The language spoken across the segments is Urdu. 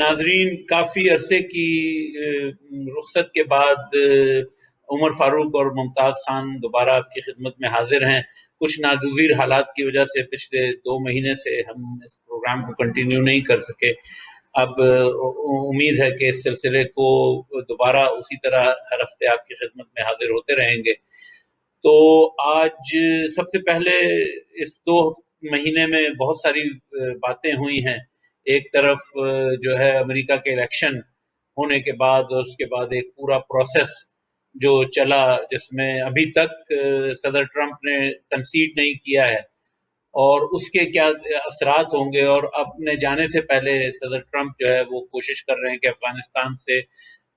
ناظرین، کافی عرصے کی رخصت کے بعد عمر فاروق اور ممتاز خان دوبارہ آپ کی خدمت میں حاضر ہیں۔ کچھ ناگزیر حالات کی وجہ سے پچھلے 2 مہینے سے ہم اس پروگرام کو کنٹینیو نہیں کر سکے۔ اب امید ہے کہ اس سلسلے کو دوبارہ اسی طرح ہر ہفتے آپ کی خدمت میں حاضر ہوتے رہیں گے۔ تو آج سب سے پہلے اس 2 مہینے میں بہت ساری باتیں ہوئی ہیں۔ ایک طرف جو ہے امریکہ کے الیکشن ہونے کے بعد اور اس کے بعد ایک پورا پروسیس جو چلا، جس میں ابھی تک صدر ٹرمپ نے کنسیڈ نہیں کیا ہے اور اس کے کیا اثرات ہوں گے، اور اپنے جانے سے پہلے صدر ٹرمپ جو ہے وہ کوشش کر رہے ہیں کہ افغانستان سے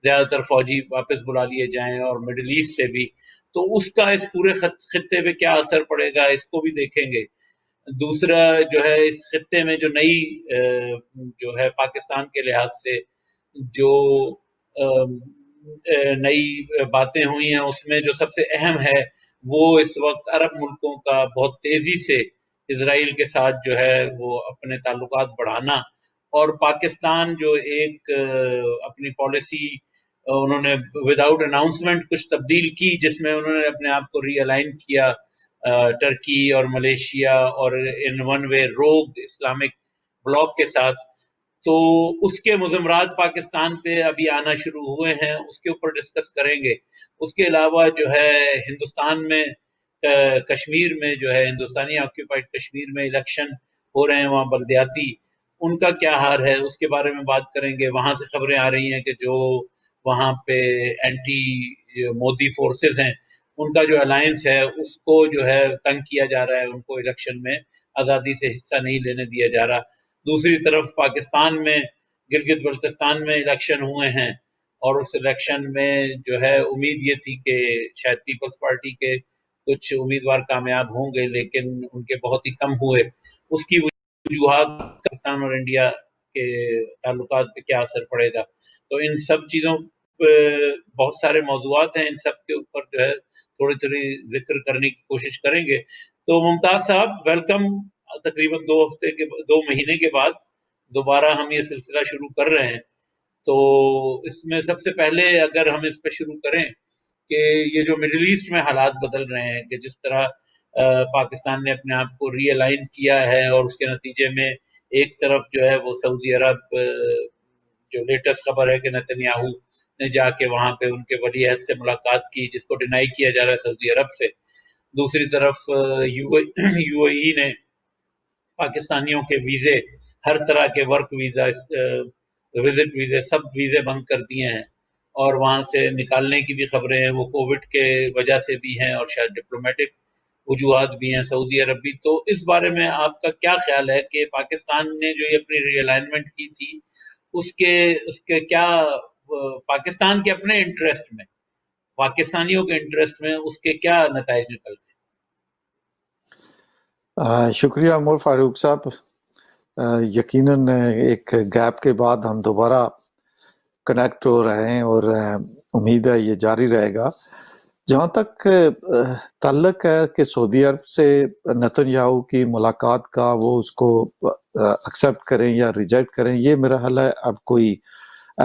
زیادہ تر فوجی واپس بلا لیے جائیں اور مڈل ایسٹ سے بھی، تو اس کا اس پورے خطے پہ کیا اثر پڑے گا اس کو بھی دیکھیں گے۔ دوسرا جو ہے اس خطے میں جو نئی جو ہے پاکستان کے لحاظ سے جو نئی باتیں ہوئی ہیں، اس میں جو سب سے اہم ہے وہ اس وقت عرب ملکوں کا بہت تیزی سے اسرائیل کے ساتھ جو ہے وہ اپنے تعلقات بڑھانا، اور پاکستان جو ایک اپنی پالیسی انہوں نے وداؤٹ اناؤنسمنٹ کچھ تبدیل کی، جس میں انہوں نے اپنے آپ کو ری الائن کیا ٹرکی اور ملیشیا اور ان ون وے روگ اسلامک بلاک کے ساتھ۔ تو اس کے مضمرات پاکستان پہ ابھی آنا شروع ہوئے ہیں، اس کے اوپر ڈسکس کریں گے۔ اس کے علاوہ جو ہے ہندوستان میں کشمیر میں جو ہے ہندوستانی آکیوپائڈ کشمیر میں الیکشن ہو رہے ہیں، وہاں بلدیاتی، ان کا کیا حال ہے اس کے بارے میں بات کریں گے۔ وہاں سے خبریں آ رہی ہیں کہ جو وہاں پہ اینٹی مودی فورسز ہیں، ان کا جو الائنس ہے اس کو جو ہے تنگ کیا جا رہا ہے، ان کو الیکشن میں آزادی سے حصہ نہیں لینے دیا جا رہا۔ دوسری طرف پاکستان میں گلگت بلتستان میں الیکشن ہوئے ہیں، اور اس الیکشن میں جو ہے امید یہ تھی کہ شاید پیپلز پارٹی کے کچھ امیدوار کامیاب ہوں گے، لیکن ان کے بہت ہی کم ہوئے۔ اس کی وجوہات پاکستان اور انڈیا کے تعلقات پہ کیا اثر پڑے گا، تو ان سب چیزوں پہ بہت سارے موضوعات ہیں، ان سب کے اوپر جو ہے تھوڑی تھوڑی ذکر کرنے کی کوشش کریں گے۔ تو ممتاز صاحب، ویلکم۔ تقریباً 2 مہینے کے بعد دوبارہ ہم یہ سلسلہ شروع کر رہے ہیں۔ تو اس میں سب سے پہلے اگر ہم اس پہ شروع کریں کہ یہ جو مڈل ایسٹ میں حالات بدل رہے ہیں، کہ جس طرح پاکستان نے اپنے آپ کو ری الائن کیا ہے، اور اس کے نتیجے میں ایک طرف جو ہے وہ سعودی عرب، جو لیٹسٹ خبر ہے کہ نتنیاہو نے جا کے وہاں پہ ان کے ولی عہد سے ملاقات کی، جس کو ڈینائی کیا جا رہا ہے سعودی عرب سے۔ دوسری طرف یو اے ای نے پاکستانیوں کے ویزے، ہر طرح کے ورک ویزا، وزٹ ویزے، سب ویزے بند کر دیے ہیں، اور وہاں سے نکالنے کی بھی خبریں ہیں، وہ کووڈ کے وجہ سے بھی ہیں اور شاید ڈپلومیٹک وجوہات بھی ہیں، سعودی عرب بھی۔ تو اس بارے میں آپ کا کیا خیال ہے کہ پاکستان نے جو یہ اپنی ری الائنمنٹ کی تھی، اس کے کیا پاکستان کے اپنے انٹرسٹ میں، پاکستانیوں کے انٹرسٹ میں اس کے کیا نتائج نکل گئے؟ شکریہ عمر فاروق صاحب۔ یقیناً ایک گیپ کے بعد ہم دوبارہ کنیکٹ ہو رہے ہیں، اور امید ہے یہ جاری رہے گا۔ جہاں تک تعلق ہے کہ سعودی عرب سے نتنیاہو کی ملاقات کا، وہ اس کو ایکسیپٹ کریں یا ریجیکٹ کریں، یہ میرا حل ہے اب کوئی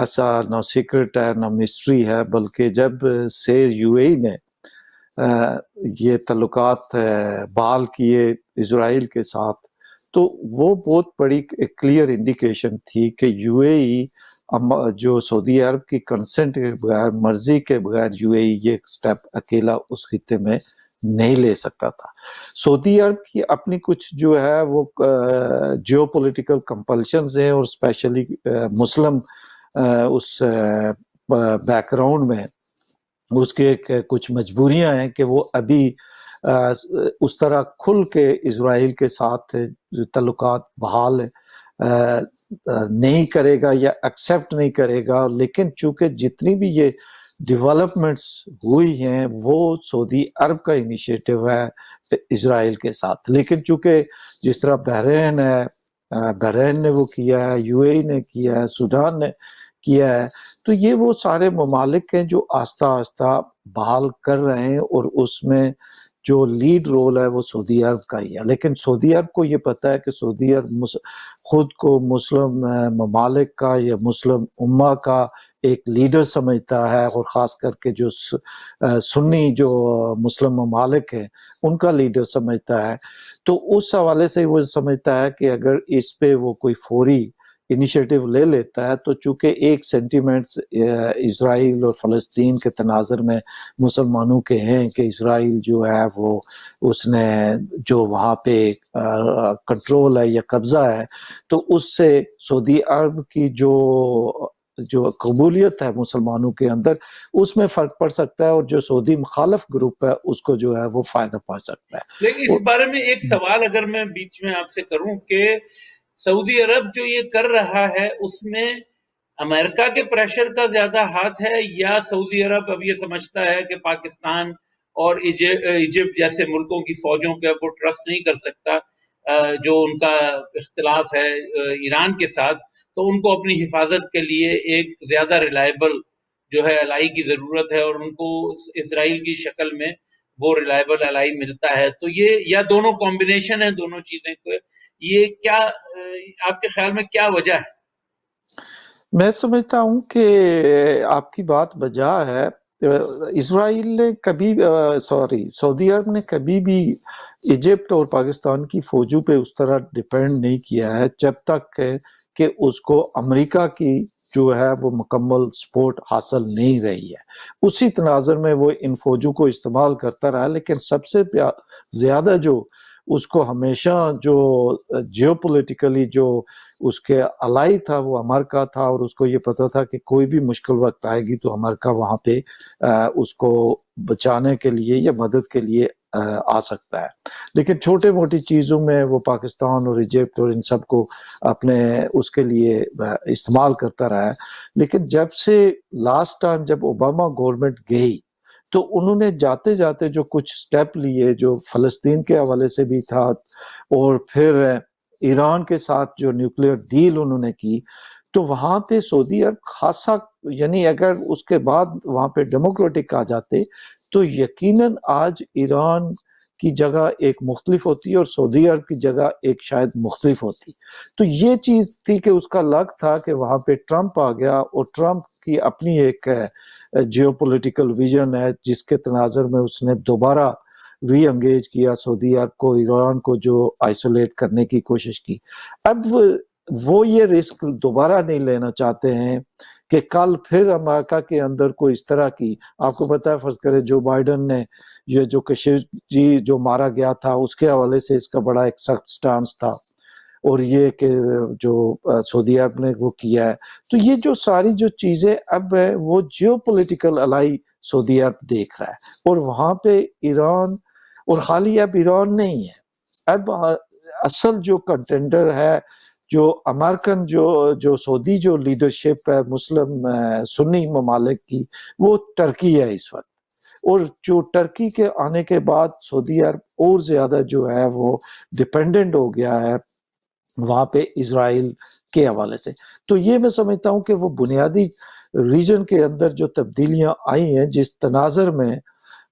ایسا نہ سیکرٹ ہے نہ مسٹری ہے، بلکہ جب سے یو اے ای نے یہ تعلقات بحال کیے اسرائیل کے ساتھ، تو وہ بہت بڑی کلیئر انڈیکیشن تھی کہ یو اے ای جو سعودی عرب کی کنسنٹ کے بغیر، مرضی کے بغیر، یو اے ای یہ سٹیپ اکیلا اس خطے میں نہیں لے سکتا تھا۔ سعودی عرب کی اپنی کچھ جو ہے وہ جیو پولیٹیکل کمپلشنز ہیں، اور اسپیشلی مسلم اس بیک گراؤنڈ میں اس کے کچھ مجبوریاں ہیں کہ وہ ابھی اس طرح کھل کے اسرائیل کے ساتھ تعلقات بحال نہیں کرے گا یا ایکسیپٹ نہیں کرے گا۔ لیکن چونکہ جتنی بھی یہ ڈیولپمنٹس ہوئی ہیں وہ سعودی عرب کا انیشیٹو ہے اسرائیل کے ساتھ، لیکن چونکہ جس طرح بحرین نے وہ کیا ہے، یو اے ای نے کیا ہے، سوڈان نے کیا ہے، تو یہ وہ سارے ممالک ہیں جو آہستہ آہستہ بحال کر رہے ہیں، اور اس میں جو لیڈ رول ہے وہ سعودی عرب کا ہی ہے، لیکن سعودی عرب کو یہ پتہ ہے کہ سعودی عرب خود کو مسلم ممالک کا یا مسلم امہ کا ایک لیڈر سمجھتا ہے، اور خاص کر کے جو سنی جو مسلم ممالک ہیں ان کا لیڈر سمجھتا ہے. تو اس حوالے سے وہ سمجھتا ہے کہ اگر اس پہ وہ کوئی فوری انیشیٹو لے لیتا ہے تو چونکہ ایک سینٹیمنٹس اسرائیل اور فلسطین کے تناظر میں مسلمانوں کے ہیں کہ اسرائیل جو ہے وہ اس نے جو وہاں پہ کنٹرول ہے یا قبضہ ہے، تو اس سے سعودی عرب کی جو قبولیت ہے مسلمانوں کے اندر اس میں فرق پڑ سکتا ہے، اور جو سعودی مخالف گروپ ہے اس کو جو ہے وہ فائدہ پہنچ سکتا ہے. لیکن اس بارے میں ایک سوال اگر میں بیچ میں آپ سے کروں کہ سعودی عرب جو یہ کر رہا ہے اس میں امریکہ کے پریشر کا زیادہ ہاتھ ہے، یا سعودی عرب اب یہ سمجھتا ہے کہ پاکستان اور ایجپٹ جیسے ملکوں کی فوجوں پہ اب وہ ٹرسٹ نہیں کر سکتا، جو ان کا اختلاف ہے ایران کے ساتھ، تو ان کو اپنی حفاظت کے لیے ایک زیادہ ریلائبل جو ہے الائی کی ضرورت ہے، اور ان کو اسرائیل کی شکل میں وہ ریلائبل الائی ملتا ہے. تو یہ یا دونوں کمبینیشن ہے دونوں چیزیں کو، یہ کیا آپ کے خیال میں کیا وجہ ہے؟ میں سمجھتا ہوں کہ آپ کی بات بجا ہے. اسرائیل نے کبھی سعودی عرب نے کبھی بھی ایجپٹ اور پاکستان کی فوجوں پہ اس طرح ڈیپینڈ نہیں کیا ہے جب تک کہ اس کو امریکہ کی جو ہے وہ مکمل سپورٹ حاصل نہیں رہی ہے. اسی تناظر میں وہ ان فوجوں کو استعمال کرتا رہا، لیکن سب سے زیادہ جو اس کو ہمیشہ جو جیو پولیٹیکلی جو اس کے الائی تھا وہ امریکہ تھا، اور اس کو یہ پتا تھا کہ کوئی بھی مشکل وقت آئے گی تو امریکہ وہاں پہ اس کو بچانے کے لیے یا مدد کے لیے آ سکتا ہے. لیکن چھوٹے موٹی چیزوں میں وہ پاکستان اور ایجپٹ اور ان سب کو اپنے اس کے لیے استعمال کرتا رہا ہے. لیکن جب سے لاسٹ ٹائم جب اوباما گورنمنٹ گئی تو انہوں نے جاتے جاتے جو کچھ سٹیپ لیے جو فلسطین کے حوالے سے بھی تھا، اور پھر ایران کے ساتھ جو نیوکلیئر ڈیل انہوں نے کی، تو وہاں پہ سعودی عرب خاصا، یعنی اگر اس کے بعد وہاں پہ ڈیموکریٹک آ جاتے تو یقیناً آج ایران کی جگہ ایک مختلف ہوتی اور سعودی عرب کی جگہ ایک شاید مختلف ہوتی. تو یہ چیز تھی کہ اس کا لگ تھا کہ وہاں پہ ٹرمپ آ گیا، اور ٹرمپ کی اپنی ایک جیو پولیٹیکل ویژن ہے جس کے تناظر میں اس نے دوبارہ ری انگیج کیا سعودی عرب کو، ایران کو جو آئسولیٹ کرنے کی کوشش کی. اب وہ یہ رسک دوبارہ نہیں لینا چاہتے ہیں کہ کل پھر امریکہ کے اندر کوئی اس طرح کی، آپ کو پتا ہے فرض کرے جو بائیڈن نے یہ جو کشیجی جو مارا گیا تھا اس کے حوالے سے اس کا بڑا ایک سخت سٹانس تھا، اور یہ کہ جو سعودی عرب نے وہ کیا ہے. تو یہ جو ساری جو چیزیں اب ہے وہ جیو پولیٹیکل الائی سعودی عرب دیکھ رہا ہے، اور وہاں پہ ایران، اور خالی اب ایران نہیں ہے، اب اصل جو کنٹینڈر ہے جو امریکن جو سعودی جو لیڈرشپ ہے مسلم سنی ممالک کی، وہ ترکی ہے اس وقت. اور جو ٹرکی کے آنے کے بعد سعودی عرب اور زیادہ جو ہے وہ ڈیپینڈنٹ ہو گیا ہے وہاں پہ اسرائیل کے حوالے سے. تو یہ میں سمجھتا ہوں کہ وہ بنیادی ریجن کے اندر جو تبدیلیاں آئی ہیں جس تناظر میں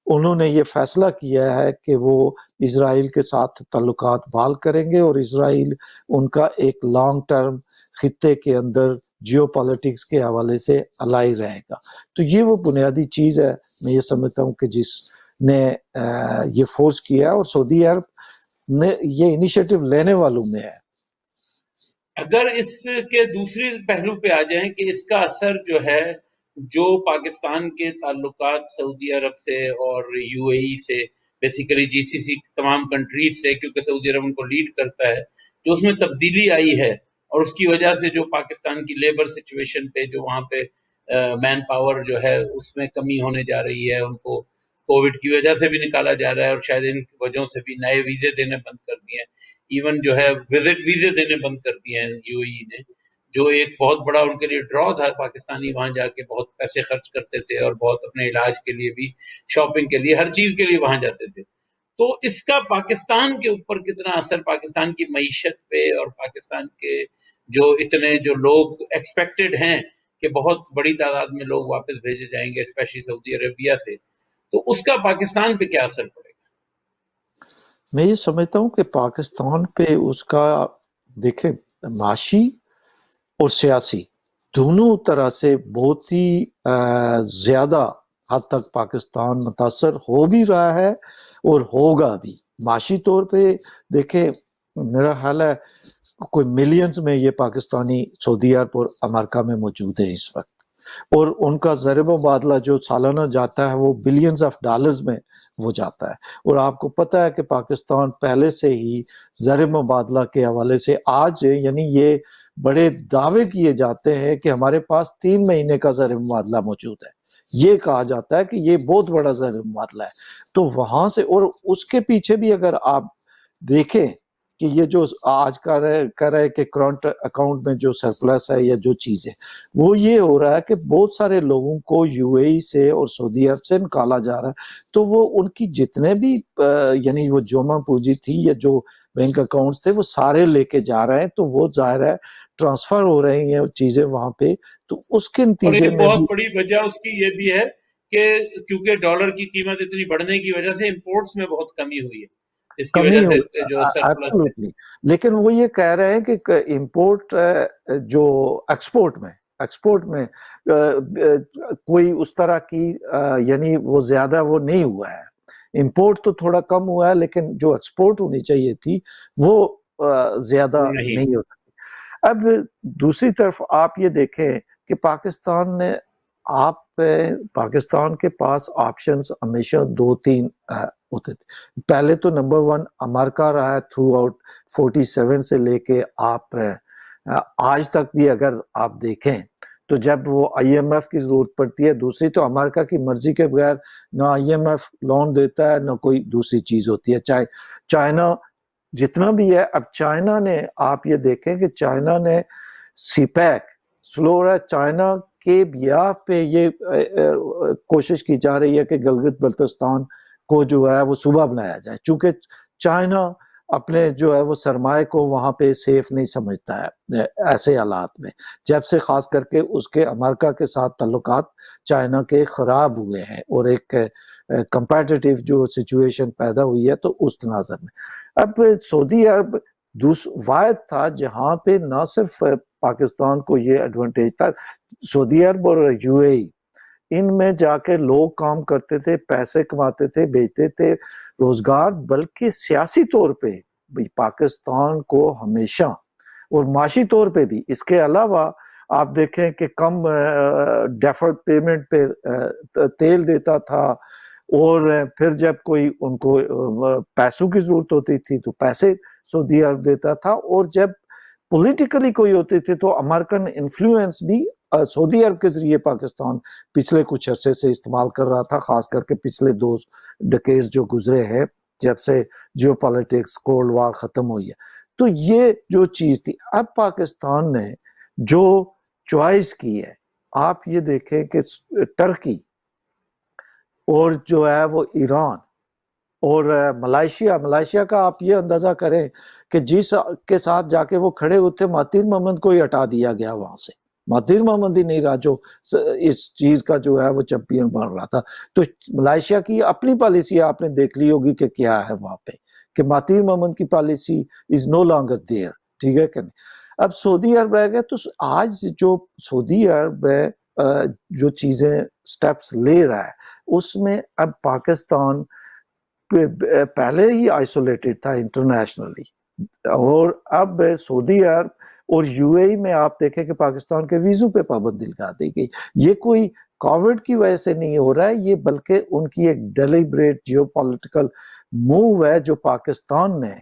انہوں نے یہ فیصلہ کیا ہے کہ وہ اسرائیل کے ساتھ تعلقات بحال کریں گے، اور اسرائیل ان کا ایک لانگ ٹرم خطے کے اندر جیو پالیٹکس کے حوالے سے الائی رہے گا. تو یہ وہ بنیادی چیز ہے میں یہ سمجھتا ہوں کہ جس نے یہ فورس کیا، اور سعودی عرب نے یہ انیشیٹو لینے والوں میں ہے. اگر اس کے دوسری پہلو پہ آ جائیں کہ اس کا اثر جو ہے جو پاکستان کے تعلقات سعودی عرب سے اور یو اے ای سے، بیسیکلی جی سی سی تمام کنٹریز سے، کیونکہ سعودی عرب ان کو لیڈ کرتا ہے، جو اس میں تبدیلی آئی ہے، اور اس کی وجہ سے جو پاکستان کی لیبر سچویشن پہ جو وہاں پہ مین پاور جو ہے اس میں کمی ہونے جا رہی ہے، ان کو کووڈ کی وجہ سے بھی نکالا جا رہا ہے، اور شاید ان وجہوں سے بھی نئے ویزے دینے بند کر دیے ہیں، ایون جو ہے وزٹ ویزے دینے بند کر دیے ہیں یو اے ای نے، جو ایک بہت بڑا ان کے لیے ڈرا تھا. پاکستانی وہاں جا کے بہت پیسے خرچ کرتے تھے، اور بہت اپنے علاج کے لیے بھی، شاپنگ کے لیے، ہر چیز کے لیے وہاں جاتے تھے. تو اس کا پاکستان کے اوپر کتنا اثر، پاکستان کی معیشت پہ، اور پاکستان کے جو اتنے جو لوگ ایکسپیکٹڈ ہیں کہ بہت بڑی تعداد میں لوگ واپس بھیجے جائیں گے اسپیشلی سعودی عربیہ سے، تو اس کا پاکستان پہ کیا اثر پڑے گا؟ میں یہ سمجھتا ہوں کہ پاکستان پہ اس کا دیکھیں معاشی اور سیاسی دونوں طرح سے بہت ہی زیادہ حد تک پاکستان متاثر ہو بھی رہا ہے اور ہوگا بھی. معاشی طور پہ دیکھیں میرا خیال ہے کوئی ملینز میں یہ پاکستانی سعودی عرب اور امریکہ میں موجود ہیں اس وقت، اور ان کا زر مبادلہ جو سالانہ جاتا ہے وہ بلینز آف ڈالرز میں وہ جاتا ہے. اور آپ کو پتہ ہے کہ پاکستان پہلے سے ہی زر مبادلہ کے حوالے سے آج یعنی یہ بڑے دعوے کیے جاتے ہیں کہ ہمارے پاس 3 مہینے کا زر مبادلہ موجود ہے. یہ کہا جاتا ہے کہ یہ بہت بڑا زر مبادلہ ہے. تو وہاں سے اور اس کے پیچھے بھی اگر آپ دیکھیں کہ یہ جو آج کر رہے کہ کرنٹ اکاؤنٹ میں جو سرپلس ہے یا جو چیز ہے وہ یہ ہو رہا ہے کہ بہت سارے لوگوں کو یو اے ای سے اور سعودی عرب سے نکالا جا رہا ہے. تو وہ ان کی جتنے بھی یعنی وہ جمع پوجی تھی یا جو بینک اکاؤنٹس تھے وہ سارے لے کے جا رہے ہیں. تو وہ ظاہر ہے ٹرانسفر ہو رہی ہیں چیزیں وہاں پہ. تو اس کے اور نتیجے ایک میں بہت بھی بڑی وجہ اس کی یہ بھی ہے کہ کیونکہ ڈالر کی قیمت اتنی بڑھنے کی وجہ سے امپورٹس میں بہت کمی ہوئی ہے، اس کی وجہ کمی سے ہو جو سرپلس ہے. ایبسولوٹلی. لیکن وہ یہ کہہ رہے ہیں کہ امپورٹ جو ایکسپورٹ میں کوئی اس طرح کی یعنی وہ زیادہ وہ نہیں ہوا ہے. امپورٹ تو تھوڑا کم ہوا ہے لیکن جو ایکسپورٹ ہونی چاہیے تھی وہ زیادہ وہ نہیں. نہیں ہو سکتی. اب دوسری طرف آپ یہ دیکھیں کہ پاکستان کے پاس آپشنز ہمیشہ 2-3 ہوتے تھے. پہلے تو نمبر 1 امریکہ رہا ہے تھرو آؤٹ 47 سے لے کے آپ آج تک بھی. اگر آپ دیکھیں تو جب وہ آئی ایم ایف کی ضرورت پڑتی ہے، دوسری تو امریکہ کی مرضی کے بغیر نہ آئی ایم ایف لون دیتا ہے نہ کوئی دوسری چیز ہوتی ہے. چاہے چائنا جتنا بھی ہے. اب چائنا نے آپ یہ دیکھیں کہ چائنا نے سی پیک سلو ہے چائنا کے بیاہ پہ یہ کوشش کی جا رہی ہے کہ گلگت بلتستان کو جو ہے وہ صوبہ بنایا جائے، چونکہ چائنا اپنے جو ہے وہ سرمایہ کو وہاں پہ سیف نہیں سمجھتا ہے ایسے حالات میں، جب سے خاص کر کے اس کے امریکہ کے ساتھ تعلقات چائنا کے خراب ہوئے ہیں اور ایک کمپیٹیٹیو جو سچویشن پیدا ہوئی ہے. تو اس تناظر میں اب سعودی عرب واحد تھا جہاں پہ نہ صرف پاکستان کو یہ ایڈوانٹیج تھا. سعودی عرب اور یو اے ای ان میں جا کے لوگ کام کرتے تھے، پیسے کماتے تھے، بیچتے تھے روزگار، بلکہ سیاسی طور پہ پاکستان کو ہمیشہ اور معاشی طور پہ بھی. اس کے علاوہ آپ دیکھیں کہ کم ڈیفرڈ پیمنٹ پہ تیل دیتا تھا، اور پھر جب کوئی ان کو پیسوں کی ضرورت ہوتی تھی تو پیسے سعودی عرب دیتا تھا. اور جب پولیٹیکلی کوئی ہوتی تھی تو امریکن انفلوئنس بھی سعودی عرب کے ذریعے پاکستان پچھلے کچھ عرصے سے استعمال کر رہا تھا، خاص کر کے پچھلے 2 ڈیکیڈز جو گزرے ہیں جب سے جیو پالیٹکس کولڈ وار ختم ہوئی ہے. تو یہ جو چیز تھی. اب پاکستان نے جو چوائس کی ہے، آپ یہ دیکھیں کہ ٹرکی اور جو ہے وہ ایران اور ملائیشیا کا آپ یہ اندازہ کریں کہ جس کے ساتھ جا کے وہ کھڑے ہوتے مہاتیر محمد کو ہی ہٹا دیا گیا وہاں سے. مہاتیر محمد ہی نہیں رہا جو اس چیز کا جو ہے وہ چیمپئن بن رہا تھا. تو ملائیشیا کی اپنی پالیسی آپ نے دیکھ لی ہوگی کہ کیا ہے وہاں پہ، کہ مہاتیر محمد کی policy is no longer there. ٹھیک ہے کہ نہیں. اب سعودی عرب رہ گئے. تو آج جو سعودی عرب ہے جو چیزیں سٹیپس لے رہا ہے اس میں اب پاکستان پہلے ہی آئسولیٹڈ تھا انٹرنیشنلی، اور اب سعودی عرب اور یو اے ای میں آپ دیکھیں کہ پاکستان کے ویزوں پہ پابندی لگا دی گئی. یہ کوئی کووڈ کی وجہ سے نہیں ہو رہا ہے، یہ بلکہ ان کی ایک ڈیلیبریٹ جیو پولیٹیکل موو ہے جو پاکستان نے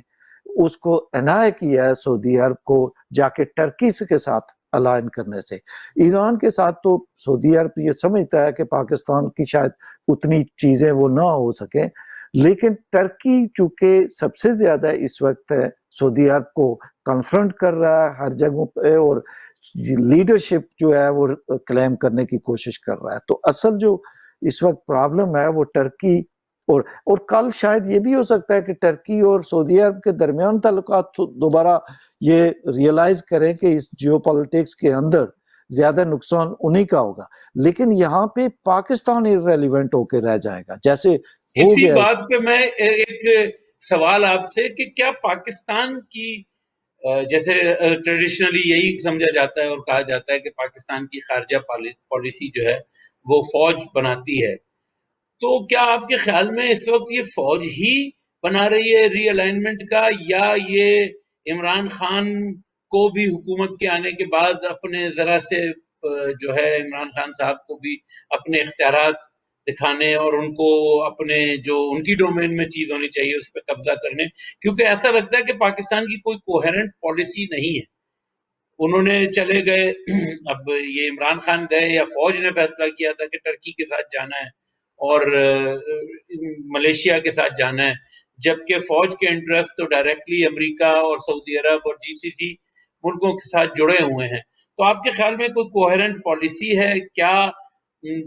اس کو انائے کیا ہے سعودی عرب کو جا کے ٹرکی کے ساتھ الائن کرنے سے. ایران کے ساتھ تو سعودی عرب یہ سمجھتا ہے کہ پاکستان کی شاید اتنی چیزیں وہ نہ ہو سکیں، لیکن ٹرکی چونکہ سب سے زیادہ اس وقت سعودی عرب کو کنفرنٹ کر رہا ہے ہر جگہوں پہ، اور لیڈرشپ جو ہے وہ کلیم کرنے کی کوشش کر رہا ہے. تو اصل جو اس وقت پرابلم ہے وہ ٹرکی اور کل شاید یہ بھی ہو سکتا ہے کہ ٹرکی اور سعودی عرب کے درمیان تعلقات دوبارہ یہ ریئلائز کریں کہ اس جیو پالیٹکس کے اندر زیادہ نقصان انہی کا ہوگا، لیکن یہاں پہ پاکستان ریلیونٹ ہو کے رہ جائے گا جیسے ہو اسی گیا. بات پہ میں ایک سوال آپ سے کہ کیا پاکستان کی جیسے ٹریڈیشنلی یہی سمجھا جاتا ہے اور کہا جاتا ہے کہ پاکستان کی خارجہ پالیسی جو ہے وہ فوج بناتی ہے، تو کیا آپ کے خیال میں اس وقت یہ فوج ہی بنا رہی ہے ری الائنمنٹ کا، یا یہ عمران خان کو بھی حکومت کے آنے کے بعد اپنے ذرا سے جو ہے عمران خان صاحب کو بھی اپنے اختیارات دکھانے اور ان کو اپنے جو ان کی ڈومین میں چیز ہونی چاہیے اس پہ قبضہ کرنے، کیونکہ ایسا لگتا ہے کہ پاکستان کی کوئی کوہرنٹ پالیسی نہیں ہے. انہوں نے چلے گئے، اب یہ عمران خان گئے یا فوج نے فیصلہ کیا تھا کہ ٹرکی کے ساتھ جانا ہے اور ملیشیا کے ساتھ جانا ہے، جبکہ فوج کے انٹرسٹ تو ڈائریکٹلی امریکہ اور سعودی عرب اور جی سی سی ملکوں کے ساتھ جڑے ہوئے ہیں. تو آپ کے خیال میں کوئی کوہرنٹ پالیسی ہے کیا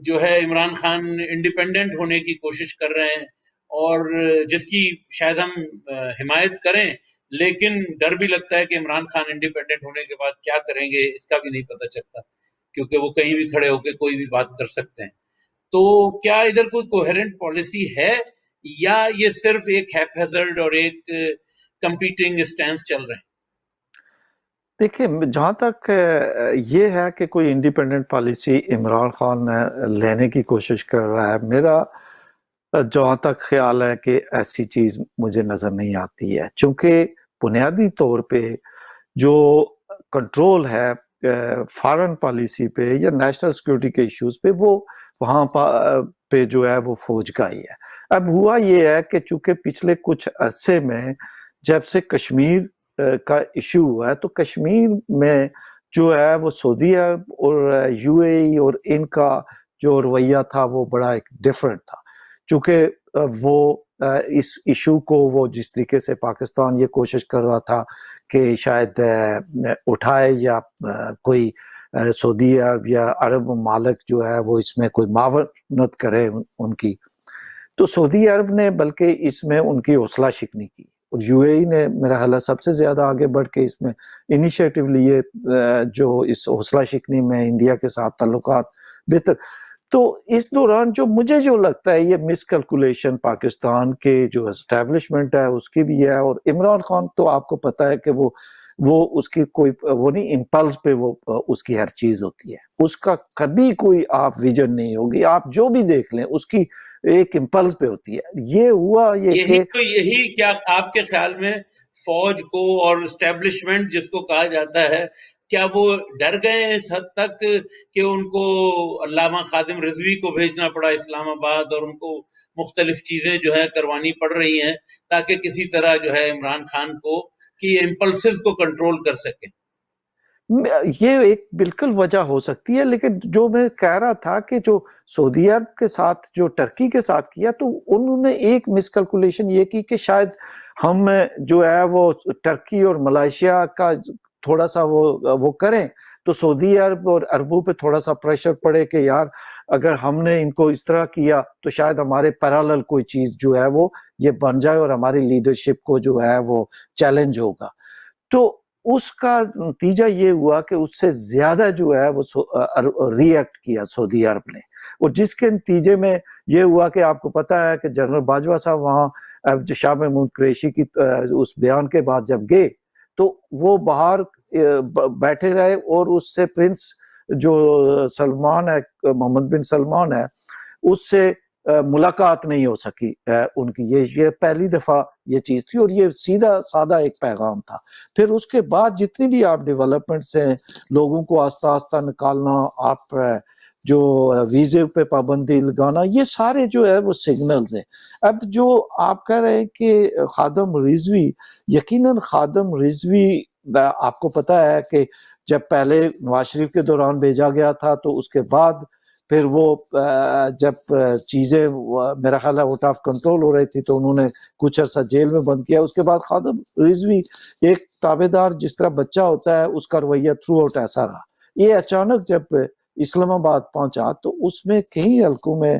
جو ہے عمران خان انڈیپینڈنٹ ہونے کی کوشش کر رہے ہیں، اور جس کی شاید ہم حمایت کریں، لیکن ڈر بھی لگتا ہے کہ عمران خان انڈیپینڈنٹ ہونے کے بعد کیا کریں گے اس کا بھی نہیں پتہ چلتا، کیونکہ وہ کہیں بھی کھڑے ہو کے کوئی بھی بات کر سکتے ہیں. تو کیا ادھر کوئی کوہرنٹ پالیسی ہے یا یہ صرف ایک ہیپ ہیزرڈ اور ایک کمپیٹنگ اسٹینس چل رہے ہیں؟ دیکھیں، جہاں تک یہ ہے کہ کوئی انڈیپینڈنٹ پالیسی عمران خان لینے کی کوشش کر رہا ہے، میرا جہاں تک خیال ہے کہ ایسی چیز مجھے نظر نہیں آتی ہے، چونکہ بنیادی طور پہ جو کنٹرول ہے فارن پالیسی پہ یا نیشنل سیکورٹی کے ایشوز پہ وہ وہاں پہ جو ہے وہ فوج کا ہی ہے. اب ہوا یہ ہے کہ چونکہ پچھلے کچھ عرصے میں جب سے کشمیر کا ایشو ہوا ہے تو کشمیر میں جو ہے وہ سعودی عرب اور یو اے ای اور ان کا جو رویہ تھا وہ بڑا ایک ڈیفرنٹ تھا، چونکہ وہ اس ایشو کو وہ جس طریقے سے پاکستان یہ کوشش کر رہا تھا کہ شاید اٹھائے یا کوئی سعودی عرب یا عرب ممالک جو ہے وہ اس میں کوئی معاونت کرے ان کی، تو سعودی عرب نے بلکہ اس میں ان کی حوصلہ شکنی کی، اور یو اے ای نے میرا خیال ہے سب سے زیادہ آگے بڑھ کے اس میں انیشیٹو لیے جو اس حوصلہ شکنی میں انڈیا کے ساتھ تعلقات بہتر. تو اس دوران جو لگتا ہے یہ مس کیلکولیشن پاکستان کے جو اسٹیبلشمنٹ ہے اس کی بھی ہے، اور عمران خان تو آپ کو پتہ ہے کہ وہ اس کی کوئی وہ نہیں، امپلس پہ وہ اس کی ہر چیز ہوتی ہے، اس کا کبھی کوئی آپ ویژن نہیں ہوگی، آپ جو بھی دیکھ لیں اس کی ایک امپلس پہ ہوتی ہے. یہ ہوا یہی کیا آپ کے خیال میں فوج کو اور اسٹیبلشمنٹ جس کو کہا جاتا ہے، کیا وہ ڈر گئے ہیں اس حد تک کہ ان کو علامہ خادم رضوی کو بھیجنا پڑا اسلام آباد اور ان کو مختلف چیزیں جو ہے کروانی پڑ رہی ہیں تاکہ کسی طرح جو ہے عمران خان کو کی امپلسز کو کنٹرول کر سکیں؟ یہ ایک بالکل وجہ ہو سکتی ہے، لیکن جو میں کہہ رہا تھا کہ جو سعودی عرب کے ساتھ جو ٹرکی کے ساتھ کیا تو انہوں نے ایک مس کیلکولیشن یہ کی کہ شاید ہم جو ہے وہ ٹرکی اور ملائیشیا کا تھوڑا سا وہ کریں تو سعودی عرب اور عربوں پہ تھوڑا سا پریشر پڑے کہ یار اگر ہم نے ان کو اس طرح کیا تو شاید ہمارے پیرالل کوئی چیز جو ہے وہ یہ بن جائے اور ہماری لیڈرشپ کو جو ہے وہ چیلنج ہوگا. تو اس کا نتیجہ یہ ہوا کہ اس سے زیادہ جو ہے وہ ری ایکٹ کیا سعودی عرب نے، اور جس کے نتیجے میں یہ ہوا کہ آپ کو پتہ ہے کہ جنرل باجوہ صاحب وہاں شاہ محمود قریشی کی اس بیان کے بعد جب گئے تو وہ باہر بیٹھے رہے، اور اس سے پرنس جو سلمان ہے، محمد بن سلمان ہے، اس سے ملاقات نہیں ہو سکی ان کی. یہ پہلی دفعہ یہ چیز تھی، اور یہ سیدھا سادہ ایک پیغام تھا. پھر اس کے بعد جتنی بھی آپ ڈیولپمنٹس ہیں، لوگوں کو آہستہ آہستہ نکالنا، آپ جو ویزے پہ پابندی لگانا، یہ سارے جو ہے وہ سگنلز ہیں. اب جو آپ کہہ رہے ہیں کہ خادم رضوی، یقیناً خادم رضوی آپ کو پتہ ہے کہ جب پہلے نواز شریف کے دوران بھیجا گیا تھا تو اس کے بعد پھر وہ جب چیزیں میرا خیال ہے آؤٹ آف کنٹرول ہو رہی تھی تو انہوں نے کچھ عرصہ جیل میں بند کیا. اس کے بعد خادم رضوی ایک تابع دار جس طرح بچہ ہوتا ہے اس کا رویہ تھرو آؤٹ ایسا رہا. یہ اچانک جب اسلام آباد پہنچا تو اس میں کئی حلقوں میں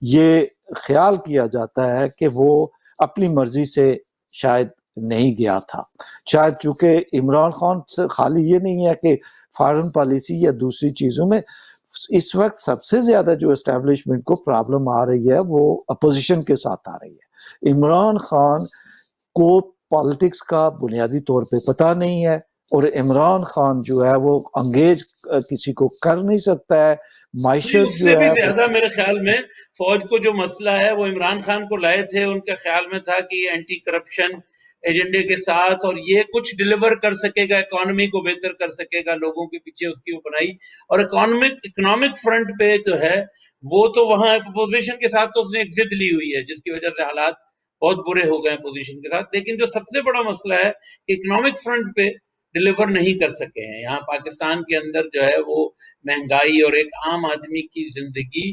یہ خیال کیا جاتا ہے کہ وہ اپنی مرضی سے شاید نہیں گیا تھا. شاید چونکہ عمران خان سے خالی یہ نہیں ہے کہ فارن پالیسی یا دوسری چیزوں میں اس وقت سب سے زیادہ جو اسٹیبلشمنٹ کو پرابلم آ رہی ہے وہ اپوزیشن کے ساتھ آ رہی ہے. عمران خان کو پالیٹکس کا بنیادی طور پہ پتہ نہیں ہے، اور عمران خان جو ہے وہ انگیج کسی کو کر نہیں سکتا ہے، نہیں، معیشت اس سے جو بھی ہے وہ زیادہ میرے خیال میں فوج کو جو مسئلہ ہے وہ عمران خان کو لائے تھے، ان کے خیال میں تھا کہ یہ اینٹی کرپشن ایجنڈے کے ساتھ اور یہ کچھ ڈیلیور کر سکے گا، اکانومی کو بہتر کر سکے گا، لوگوں کے پیچھے اس کی وہ بنائی. اور اکنامک فرنٹ پہ جو ہے وہ تو وہاں اپوزیشن کے ساتھ تو اس نے ایک ضد لی ہوئی ہے، جس کی وجہ سے حالات بہت برے ہو گئے اپوزیشن کے ساتھ. لیکن جو سب سے بڑا مسئلہ ہے کہ اکنامک فرنٹ پہ ڈیلیور نہیں کر سکے ہیں. یہاں پاکستان کے اندر جو ہے وہ مہنگائی اور ایک عام آدمی کی زندگی